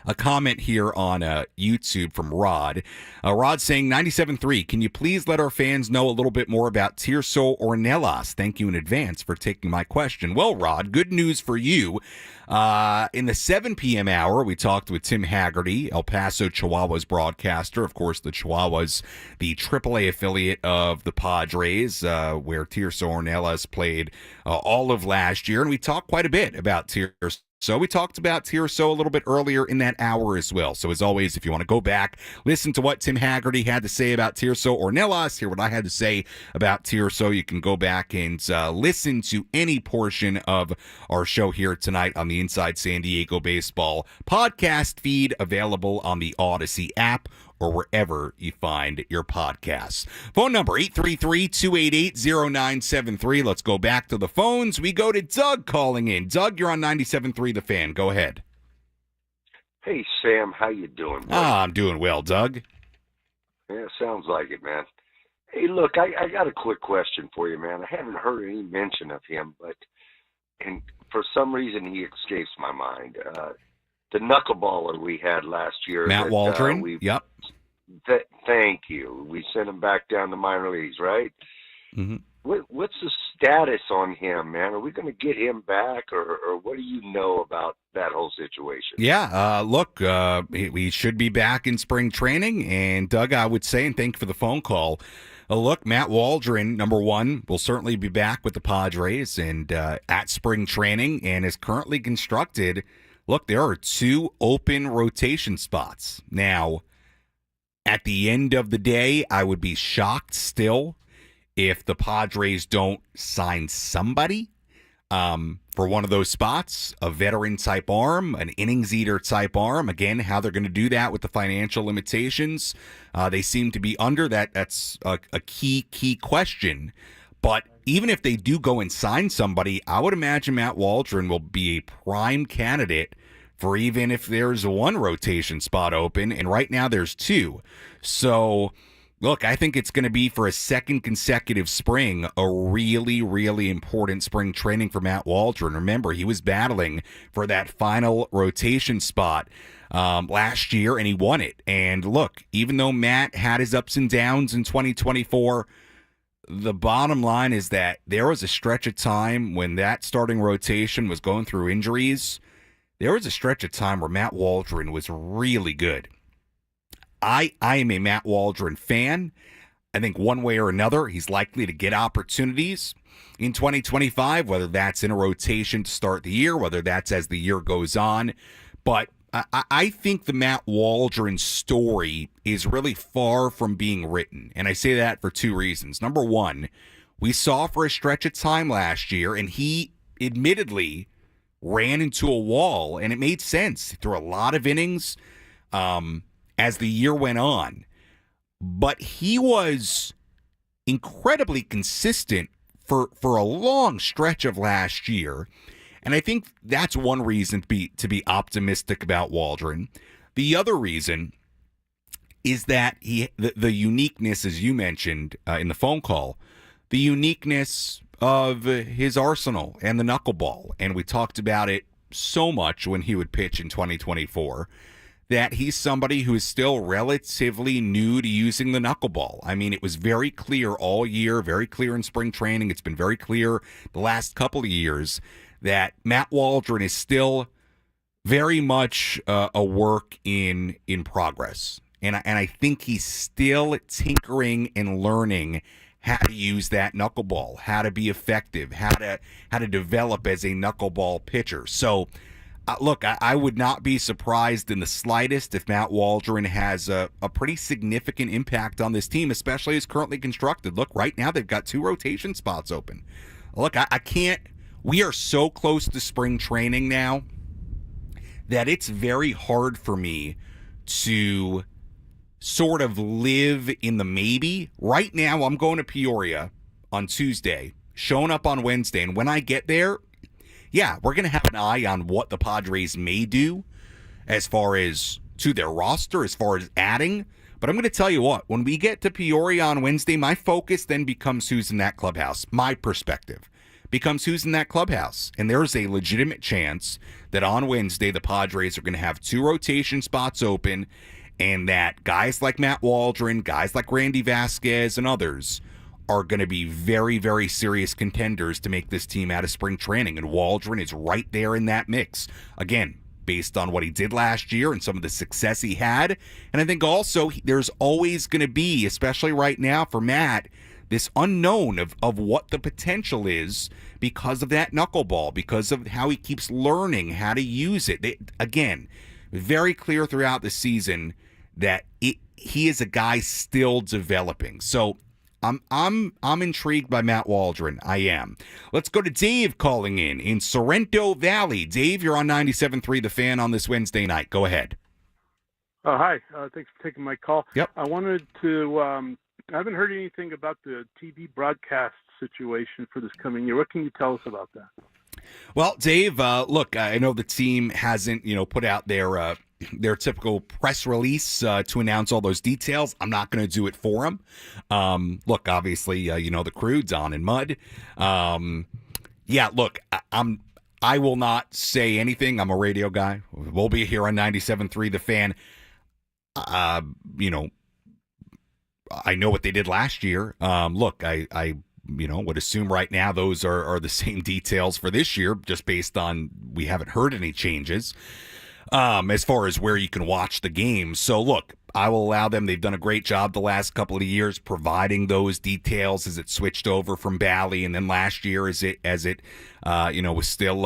a comment here on YouTube from Rod. Rod saying, 97.3, can you please let our fans know a little bit more about Tirso Ornelas? Thank you in advance for taking my question. Well, Rod, good news for you. In the 7 p.m. hour, we talked with Tim Hagerty, El Paso Chihuahuas broadcaster. Of course, the Chihuahuas, the AAA affiliate of the Padres, where Tirso Ornelas played all of last year. And we talked quite a bit about Tirso. So we talked about Tirso a little bit earlier in that hour as well. So as always, if you want to go back, listen to what Tim Hagerty had to say about Tirso Ornelas, hear what I had to say about Tirso, you can go back and listen to any portion of our show here tonight on the Inside San Diego Baseball podcast feed, available on the Odyssey app or wherever you find your podcasts. Phone number, 833-288-0973. Let's go back to the phones. We go to Doug calling in. Doug, you're on 97.3 The Fan. Go ahead. Hey, Sam. How you doing, buddy? I'm doing well, Doug. Yeah, sounds like it, man. Hey, look, I got a quick question for you, man. I haven't heard any mention of him, and for some reason he escapes my mind. The knuckleballer we had last year. Matt Waldron. Yep. Thank you. We sent him back down to minor leagues, right? Mm-hmm. What's the status on him, man? Are we going to get him back, or what do you know about that whole situation? Yeah, look, we should be back in spring training. And, Doug, I would say, and thank you for the phone call, look, Matt Waldron, number one, will certainly be back with the Padres and at spring training and is currently constructed. Look, there are 2 open rotation spots. Now, at the end of the day, I would be shocked still if the Padres don't sign somebody for one of those spots, a veteran-type arm, an innings-eater type arm. Again, how they're going to do that with the financial limitations, they seem to be under that. That's a key question. But even if they do go and sign somebody, I would imagine Matt Waldron will be a prime candidate for even if there's 1 rotation spot open, and right now there's 2. So, look, I think it's going to be, for a second consecutive spring, a really, really important spring training for Matt Waldron. Remember, he was battling for that final rotation spot last year, and he won it. And look, even though Matt had his ups and downs in 2024, the bottom line is that there was a stretch of time when that starting rotation was going through injuries. There was a stretch of time where Matt Waldron was really good. I am a Matt Waldron fan. I think one way or another, he's likely to get opportunities in 2025, whether that's in a rotation to start the year, whether that's as the year goes on. But I think the Matt Waldron story is really far from being written. And I say that for 2 reasons. Number one, we saw for a stretch of time last year, and he admittedly ran into a wall, and it made sense. He threw a lot of innings, as the year went on. But he was incredibly consistent for a long stretch of last year. And I think that's one reason to be optimistic about Waldron. The other reason is that the uniqueness, as you mentioned in the phone call, the uniqueness of his arsenal and the knuckleball. And we talked about it so much when he would pitch in 2024, that he's somebody who is still relatively new to using the knuckleball. I mean, it was very clear all year, very clear in spring training. It's been very clear the last couple of years that Matt Waldron is still very much a work in progress. And I think he's still tinkering and learning how to use that knuckleball, how to be effective, how to develop as a knuckleball pitcher. So, look, I would not be surprised in the slightest if Matt Waldron has a pretty significant impact on this team, especially as currently constructed. Look, right now they've got 2 rotation spots open. Look, I can't. We are so close to spring training now that it's very hard for me to sort of live in the maybe. Right now, I'm going to Peoria on Tuesday, showing up on Wednesday, and when I get there, yeah, we're going to have an eye on what the Padres may do as far as to their roster, as far as adding. But I'm going to tell you what, when we get to Peoria on Wednesday, my focus then becomes who's in that clubhouse. My perspective becomes who's in that clubhouse. And there's a legitimate chance that on Wednesday, the Padres are going to have 2 rotation spots open, and that guys like Matt Waldron, guys like Randy Vasquez, and others are going to be very, very serious contenders to make this team out of spring training. And Waldron is right there in that mix. Again, based on what he did last year and some of the success he had. And I think also there's always going to be, especially right now for Matt, this unknown of what the potential is because of that knuckleball, because of how he keeps learning how to use it. Again, very clear throughout the season that he is a guy still developing. So I'm intrigued by Matt Waldron. I am. Let's go to Dave calling in Sorrento Valley. Dave, you're on 97.3 The Fan on this Wednesday night. Go ahead. Hi. Thanks for taking my call. Yep. I wanted to. I haven't heard anything about the TV broadcast situation for this coming year. What can you tell us about that? Well, Dave, look, I know the team hasn't, put out their typical press release to announce all those details. I'm not going to do it for them. Look, obviously, the crew, Don and Mud. Yeah, look, I will not say anything. I'm a radio guy. We'll be here on 97.3 The Fan. I know what they did last year. Look, I would assume right now those are the same details for this year, just based on we haven't heard any changes as far as where you can watch the game. So, look, I will allow them. They've done a great job the last couple of years providing those details as it switched over from Bally, and then last year as it was still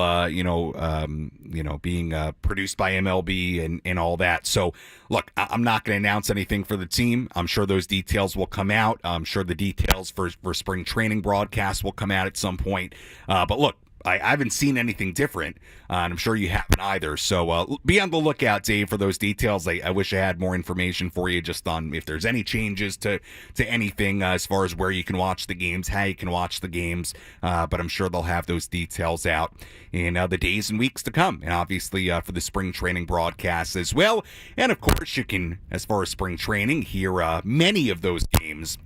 being produced by MLB and all that. So, look, I'm not going to announce anything for the team. I'm sure those details will come out. I'm sure the details for spring training broadcasts will come out at some point. But look, I haven't seen anything different, and I'm sure you haven't either. So be on the lookout, Dave, for those details. I wish I had more information for you just on if there's any changes to anything as far as where you can watch the games, how you can watch the games. But I'm sure they'll have those details out in the days and weeks to come. And obviously for the spring training broadcasts as well. And, of course, you can, as far as spring training, hear many of those games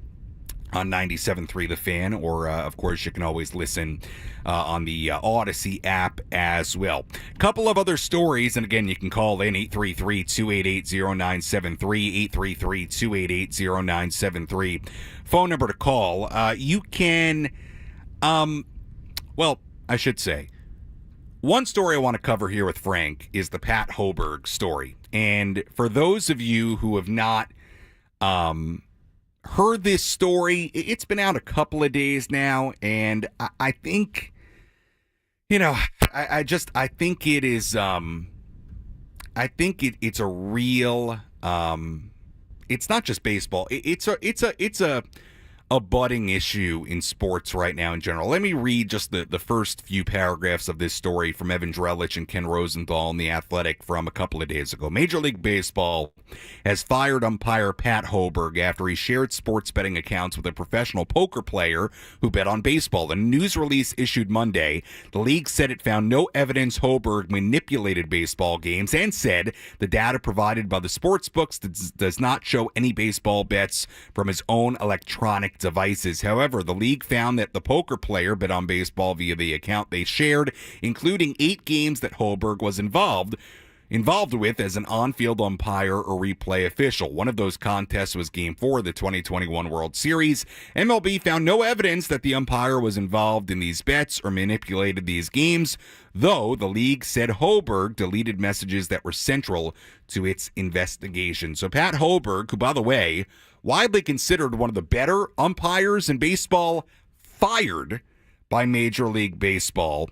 on 97.3 The Fan, or, of course, you can always listen on the Odyssey app as well. Couple of other stories, and again, you can call in 833-288-0973, 833-288-0973. Phone number to call. You can, I should say, one story I want to cover here with Frank is the Pat Hoberg story. And for those of you who have not heard this story, it's been out a couple of days now, and I think, I think it is, I think it's a real, it's not just baseball. It's a a budding issue in sports right now in general. Let me read just the first few paragraphs of this story from Evan Drellich and Ken Rosenthal in The Athletic from a couple of days ago. Major League Baseball has fired umpire Pat Hoberg after he shared sports betting accounts with a professional poker player who bet on baseball. In a news release issued Monday, the league said it found no evidence Hoberg manipulated baseball games and said the data provided by the sports books does not show any baseball bets from his own electronic devices. However, the league found that the poker player bet on baseball via the account they shared, including 8 games that Hoberg was involved with as an on-field umpire or replay official. One of those contests was Game 4 of the 2021 World Series. MLB found no evidence that the umpire was involved in these bets or manipulated these games, though the league said Hoberg deleted messages that were central to its investigation. So Pat Hoberg, who, by the way, widely considered one of the better umpires in baseball, fired by Major League Baseball.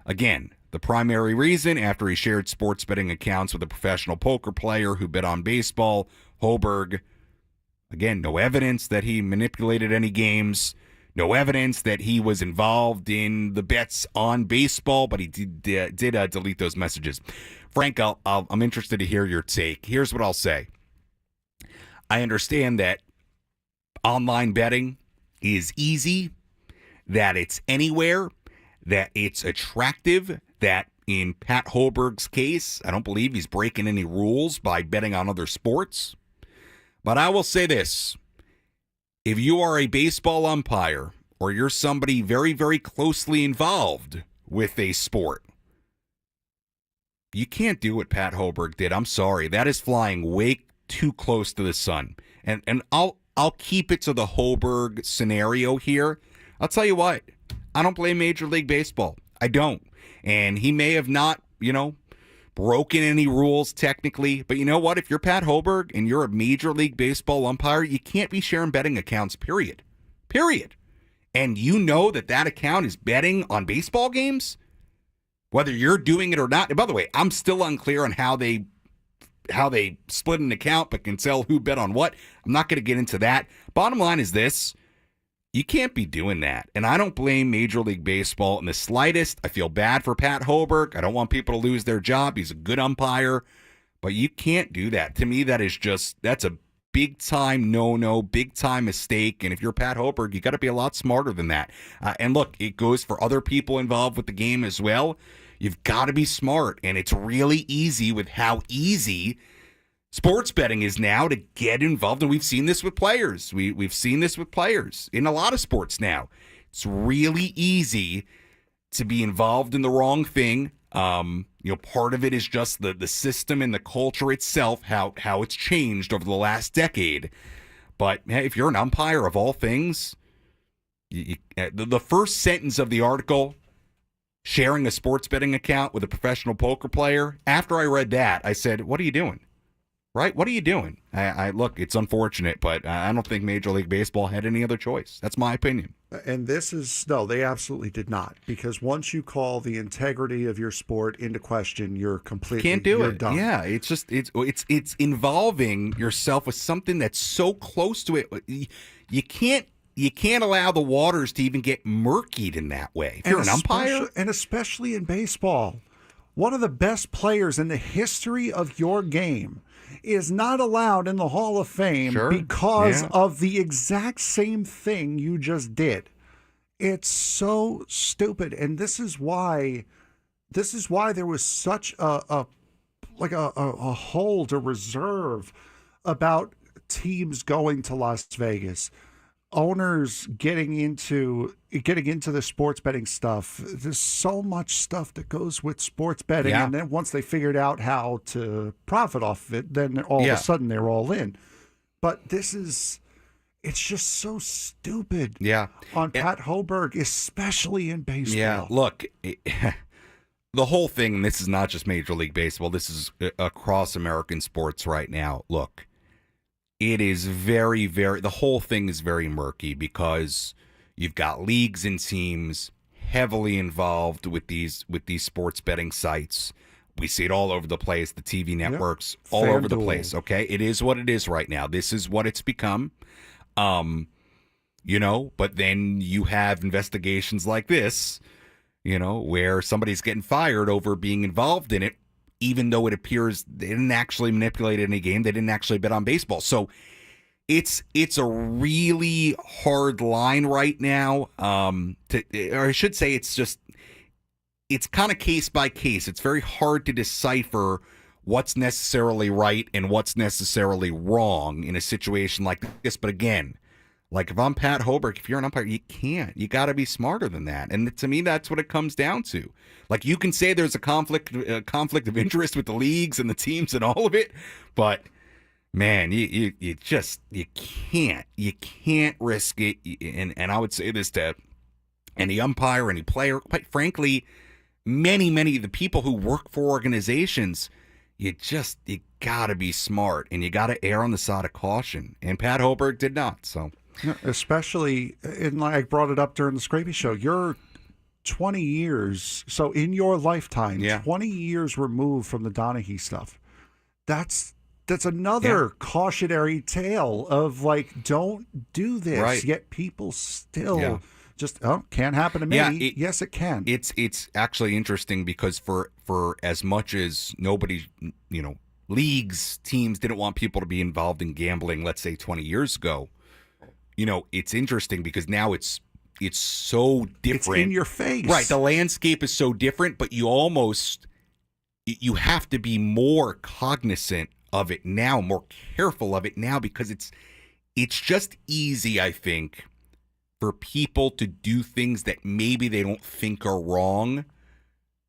Again, the primary reason, after he shared sports betting accounts with a professional poker player who bet on baseball. Hoberg, again, no evidence that he manipulated any games, no evidence that he was involved in the bets on baseball, but he did delete those messages. Frank, I'm interested to hear your take. Here's what I'll say. I understand that online betting is easy, that it's anywhere, that it's attractive, that in Pat Hoberg's case, I don't believe he's breaking any rules by betting on other sports. But I will say this. If you are a baseball umpire or you're somebody very, very closely involved with a sport, you can't do what Pat Hoberg did. I'm sorry. That is flying way too close to the sun. And I'll keep it to the Hoberg scenario here. I'll tell you what. I don't blame Major League Baseball. I don't. And he may have not, broken any rules technically. But you know what? If you're Pat Hoberg and you're a Major League Baseball umpire, you can't be sharing betting accounts, period. Period. And you know that account is betting on baseball games, whether you're doing it or not. And by the way, I'm still unclear on how they split an account but can tell who bet on what. I'm not going to get into that. Bottom line is this. You can't be doing that. And I don't blame Major League Baseball in the slightest. I feel bad for Pat Hoberg. I don't want people to lose their job. He's a good umpire. But you can't do that. To me, that's a big-time no-no, big-time mistake. And if you're Pat Hoberg, you got to be a lot smarter than that. And look, it goes for other people involved with the game as well. You've got to be smart. And it's really easy with how easy sports betting is now to get involved, and we've seen this with players. We've seen this with players in a lot of sports now. It's really easy to be involved in the wrong thing. Part of it is just the system and the culture itself, how it's changed over the last decade. But if you're an umpire of all things, the first sentence of the article, sharing a sports betting account with a professional poker player, after I read that, I said, what are you doing? Right? What are you doing? I look, it's unfortunate, but I don't think Major League Baseball had any other choice. That's my opinion. And they absolutely did not. Because once you call the integrity of your sport into question, you're completely can't do it. Done. Yeah, it's involving yourself with something that's so close to it. You can't allow the waters to even get murkied in that way. If you're an umpire, and especially in baseball, one of the best players in the history of your game is not allowed in the Hall of Fame because of the exact same thing you just did. It's so stupid, and this is why there was such a hold, a reserve about teams going to Las Vegas, owners getting into the sports betting stuff. There's so much stuff that goes with sports betting, and then once they figured out how to profit off of it, then all of a sudden they're all in. But it's just so stupid. Yeah, on Pat Hoberg, especially in baseball. Yeah, look, the whole thing. And this is not just Major League Baseball. This is across American sports right now. Look. It is very, very, the whole thing is very murky because you've got leagues and teams heavily involved with these sports betting sites. We see it all over the place, the TV networks, all over the place, okay? It is what it is right now. This is what it's become. but then you have investigations like this, where somebody's getting fired over being involved in it, even though it appears they didn't actually manipulate any game. They didn't actually bet on baseball. So it's a really hard line right now. Or I should say it's kind of case by case. It's very hard to decipher what's necessarily right and what's necessarily wrong in a situation like this. But again, like if I'm Pat Hoberg, if you're an umpire, you can't. You got to be smarter than that. And to me, that's what it comes down to. Like you can say there's a conflict of interest with the leagues and the teams and all of it, but man, you can't risk it. And I would say this to any umpire, any player, quite frankly, many of the people who work for organizations. You got to be smart and you got to err on the side of caution. And Pat Hoberg did not. So. Especially, and I brought it up during the Scrapey Show, you're 20 years, so in your lifetime, 20 years removed from the Donaghy stuff. That's another cautionary tale of like, don't do this. Right. Yet people still just, can't happen to me. Yeah, yes, it can. It's actually interesting because for as much as nobody, leagues, teams didn't want people to be involved in gambling, let's say 20 years ago, it's interesting because now it's so different. It's in your face. Right. The landscape is so different, but you have to be more cognizant of it now, more careful of it now, because it's just easy, I think, for people to do things that maybe they don't think are wrong,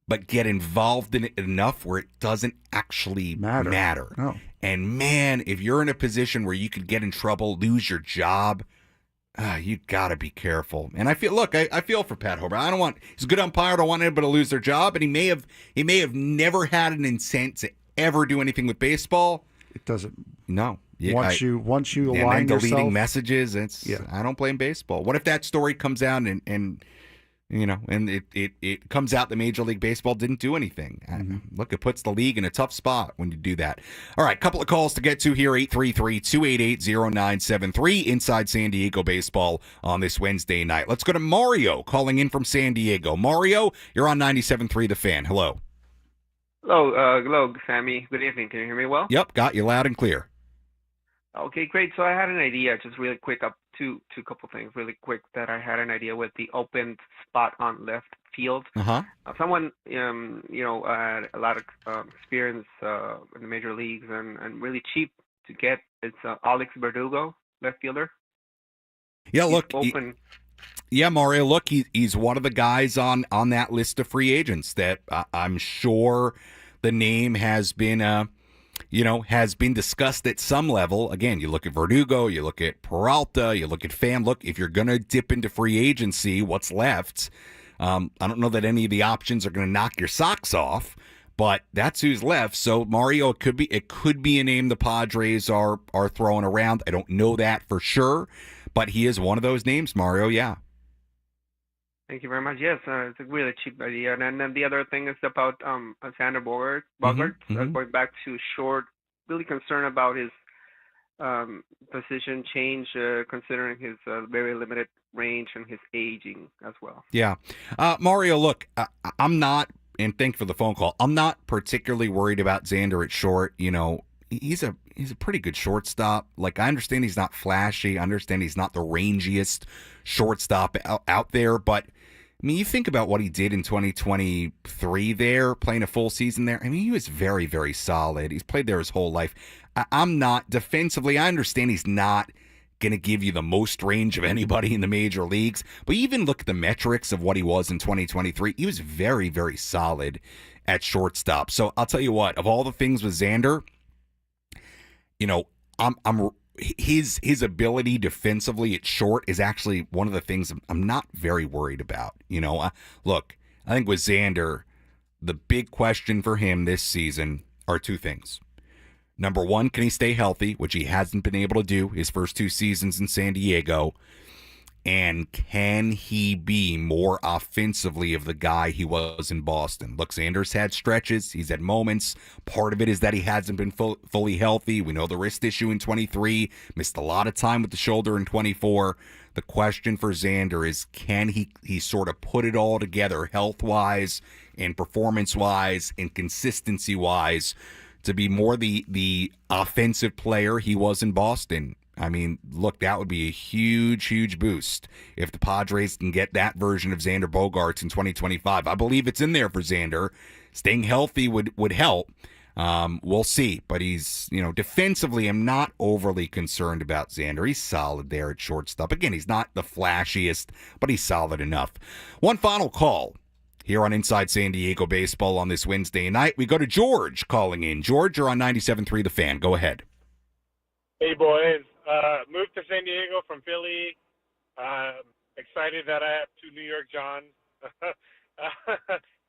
but get involved in it enough where it doesn't actually matter. No. And man, if you're in a position where you could get in trouble, lose your job, you got to be careful. And I feel for Pat Hoberg. He's a good umpire. I don't want anybody to lose their job. And he may have never had an intent to ever do anything with baseball. It doesn't. No. Once you align and then deleting yourself, messages, I don't blame baseball. What if that story comes out and it comes out that Major League Baseball didn't do anything? Mm-hmm. Look, it puts the league in a tough spot when you do that. All right, couple of calls to get to here, 833-288-0973, Inside San Diego Baseball on this Wednesday night. Let's go to Mario calling in from San Diego. Mario, you're on 97.3 The Fan. Hello. Hello, Sammy. Good evening. Can you hear me well? Yep, got you loud and clear. Okay, great. So I had an idea, just really quick, up two couple things really quick that I had an idea with the open spot on left field. Someone, had a lot of experience in the major leagues and really cheap to get. It's Alex Verdugo, left fielder. Yeah, look. Open. Mario, look, he's one of the guys on that list of free agents that I'm sure the name has been discussed at some level. Again, you look at Verdugo, you look at Peralta, you look at Pham. Look, if you're going to dip into free agency, what's left? I don't know that any of the options are going to knock your socks off, but that's who's left. So Mario, it could be a name the Padres are throwing around. I don't know that for sure, but he is one of those names, Mario. Yeah. Thank you very much. Yes, it's a really cheap idea. And then the other thing is about Sander Bogart. Going back to short, really concerned about his position change, considering his very limited range and his aging as well. Yeah. Mario, look, I'm not, and thank you for the phone call, I'm not particularly worried about Xander at short. He's a pretty good shortstop. Like, I understand he's not flashy. I understand he's not the rangiest shortstop out there, but I mean, you think about what he did in 2023 there, playing a full season there. I mean, he was very, very solid. He's played there his whole life. I'm not defensively. I understand he's not going to give you the most range of anybody in the major leagues, but even look at the metrics of what he was in 2023. He was very, very solid at shortstop. So I'll tell you what, of all the things with Xander, his ability defensively at short is actually one of the things I'm not very worried about. Look, I think with Xander, the big question for him this season are two things. Number one, can he stay healthy, which he hasn't been able to do his first two seasons in San Diego? And can he be more offensively of the guy he was in Boston? Look, Xander's had stretches. He's had moments. Part of it is that he hasn't been fully healthy. We know the wrist issue in 23. Missed a lot of time with the shoulder in 24. The question for Xander is, can he sort of put it all together health-wise and performance-wise and consistency-wise to be more the offensive player he was in Boston? I mean, look, that would be a huge, huge boost if the Padres can get that version of Xander Bogaerts in 2025. I believe it's in there for Xander. Staying healthy would help. We'll see. But he's, defensively, I'm not overly concerned about Xander. He's solid there at shortstop. Again, he's not the flashiest, but he's solid enough. One final call here on Inside San Diego Baseball on this Wednesday night. We go to George calling in. George, you're on 97.3 The Fan. Go ahead. Hey, boys. Moved to San Diego from Philly. Excited that I have two New York Johns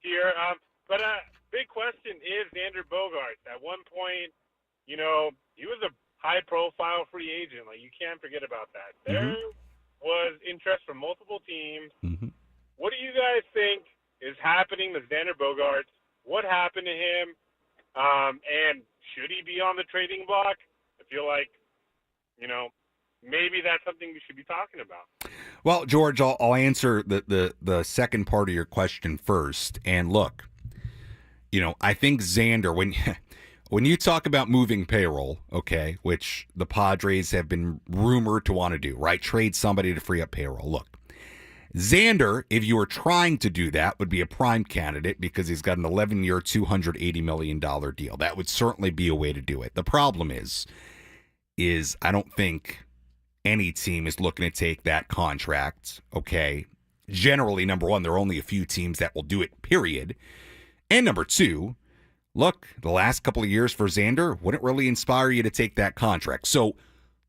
here. But big question is Xander Bogaerts. At one point, he was a high-profile free agent. Like, you can't forget about that. There was interest from multiple teams. What do you guys think is happening with Xander Bogaerts? What happened to him? And should he be on the trading block? I feel like, maybe that's something we should be talking about. Well, George, I'll answer the second part of your question first. And look, I think Xander, when you talk about moving payroll, okay, which the Padres have been rumored to want to do, right? Trade somebody to free up payroll. Look, Xander, if you were trying to do that, would be a prime candidate because he's got an 11-year, $280 million deal. That would certainly be a way to do it. The problem is I don't think any team is looking to take that contract, okay? Generally, number one, there are only a few teams that will do it, period. And number two, look, the last couple of years for Xander wouldn't really inspire you to take that contract. So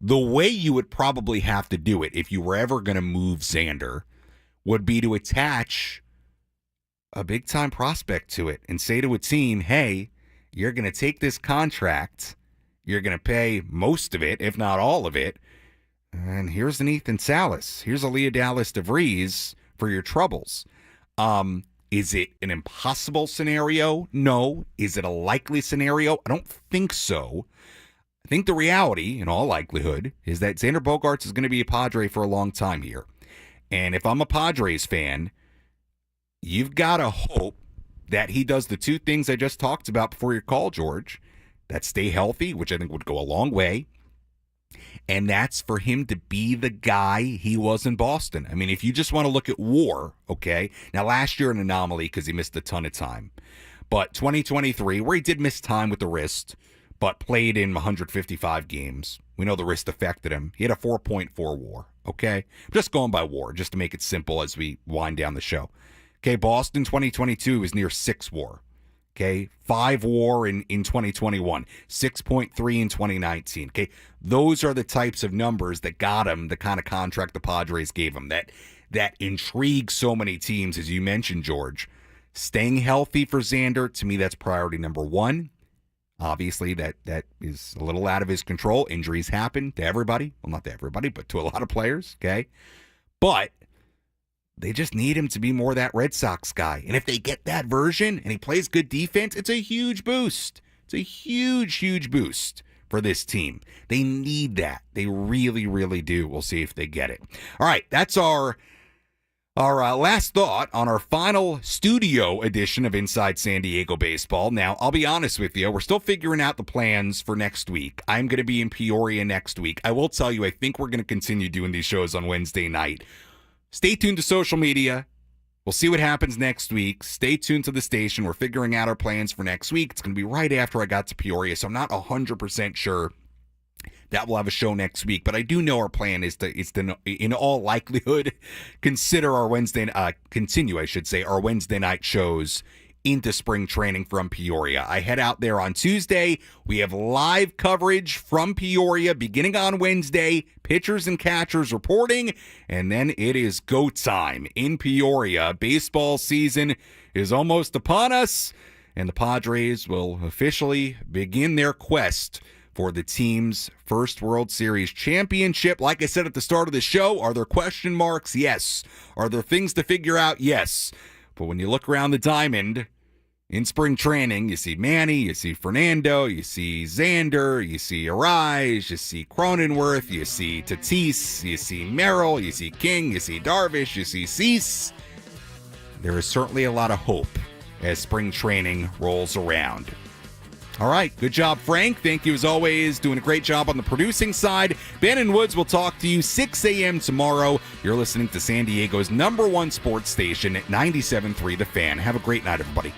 the way you would probably have to do it if you were ever going to move Xander would be to attach a big-time prospect to it and say to a team, hey, you're going to take this contract, you're going to pay most of it, if not all of it, and here's an Ethan Salas, here's a Leonidas DeVries for your troubles. Is it an impossible scenario? No. Is it a likely scenario? I don't think so. I think the reality, in all likelihood, is that Xander Bogaerts is going to be a Padre for a long time here. And if I'm a Padres fan, you've got to hope that he does the two things I just talked about before your call, George, that stay healthy, which I think would go a long way, and that's for him to be the guy he was in Boston. I mean, if you just want to look at WAR, okay, now last year an anomaly because he missed a ton of time, but 2023, where he did miss time with the wrist, but played in 155 games. We know the wrist affected him. He had a 4.4 WAR, okay? I'm just going by WAR, just to make it simple as we wind down the show. Okay, Boston 2022 was near 6 WAR. Okay, 5 WAR in 2021, 6.3 in 2019. Okay, those are the types of numbers that got him the kind of contract the Padres gave him. That intrigues so many teams, as you mentioned, George. Staying healthy for Xander, to me, that's priority number one. Obviously, that is a little out of his control. Injuries happen to everybody. Well, not to everybody, but to a lot of players. Okay, but they just need him to be more that Red Sox guy. And if they get that version and he plays good defense, it's a huge boost. It's a huge, huge boost for this team. They need that. They really, really do. We'll see if they get it. All right, that's our last thought on our final studio edition of Inside San Diego Baseball. Now, I'll be honest with you, we're still figuring out the plans for next week. I'm going to be in Peoria next week. I will tell you, I think we're going to continue doing these shows on Wednesday night. Stay tuned to social media. We'll see what happens next week. Stay tuned to the station. We're figuring out our plans for next week. It's going to be right after I got to Peoria, so I'm not 100% sure that we'll have a show next week. But I do know our plan is to in all likelihood, continue, our Wednesday night shows into spring training from Peoria. I head out there on Tuesday. We have live coverage from Peoria beginning on Wednesday, pitchers and catchers reporting, and then it is go time in Peoria. Baseball season is almost upon us, and the Padres will officially begin their quest for the team's first World Series championship. Like I said at the start of the show, are there question marks? Yes. Are there things to figure out? Yes. But when you look around the diamond in spring training, you see Manny, you see Fernando, you see Xander, you see Arise, you see Cronenworth, you see Tatis, you see Merrill, you see King, you see Darvish, you see Cease. There is certainly a lot of hope as spring training rolls around. All right, good job, Frank. Thank you, as always, doing a great job on the producing side. Ben and Woods will talk to you 6 a.m. tomorrow. You're listening to San Diego's #1 sports station at 97.3 The Fan. Have a great night, everybody.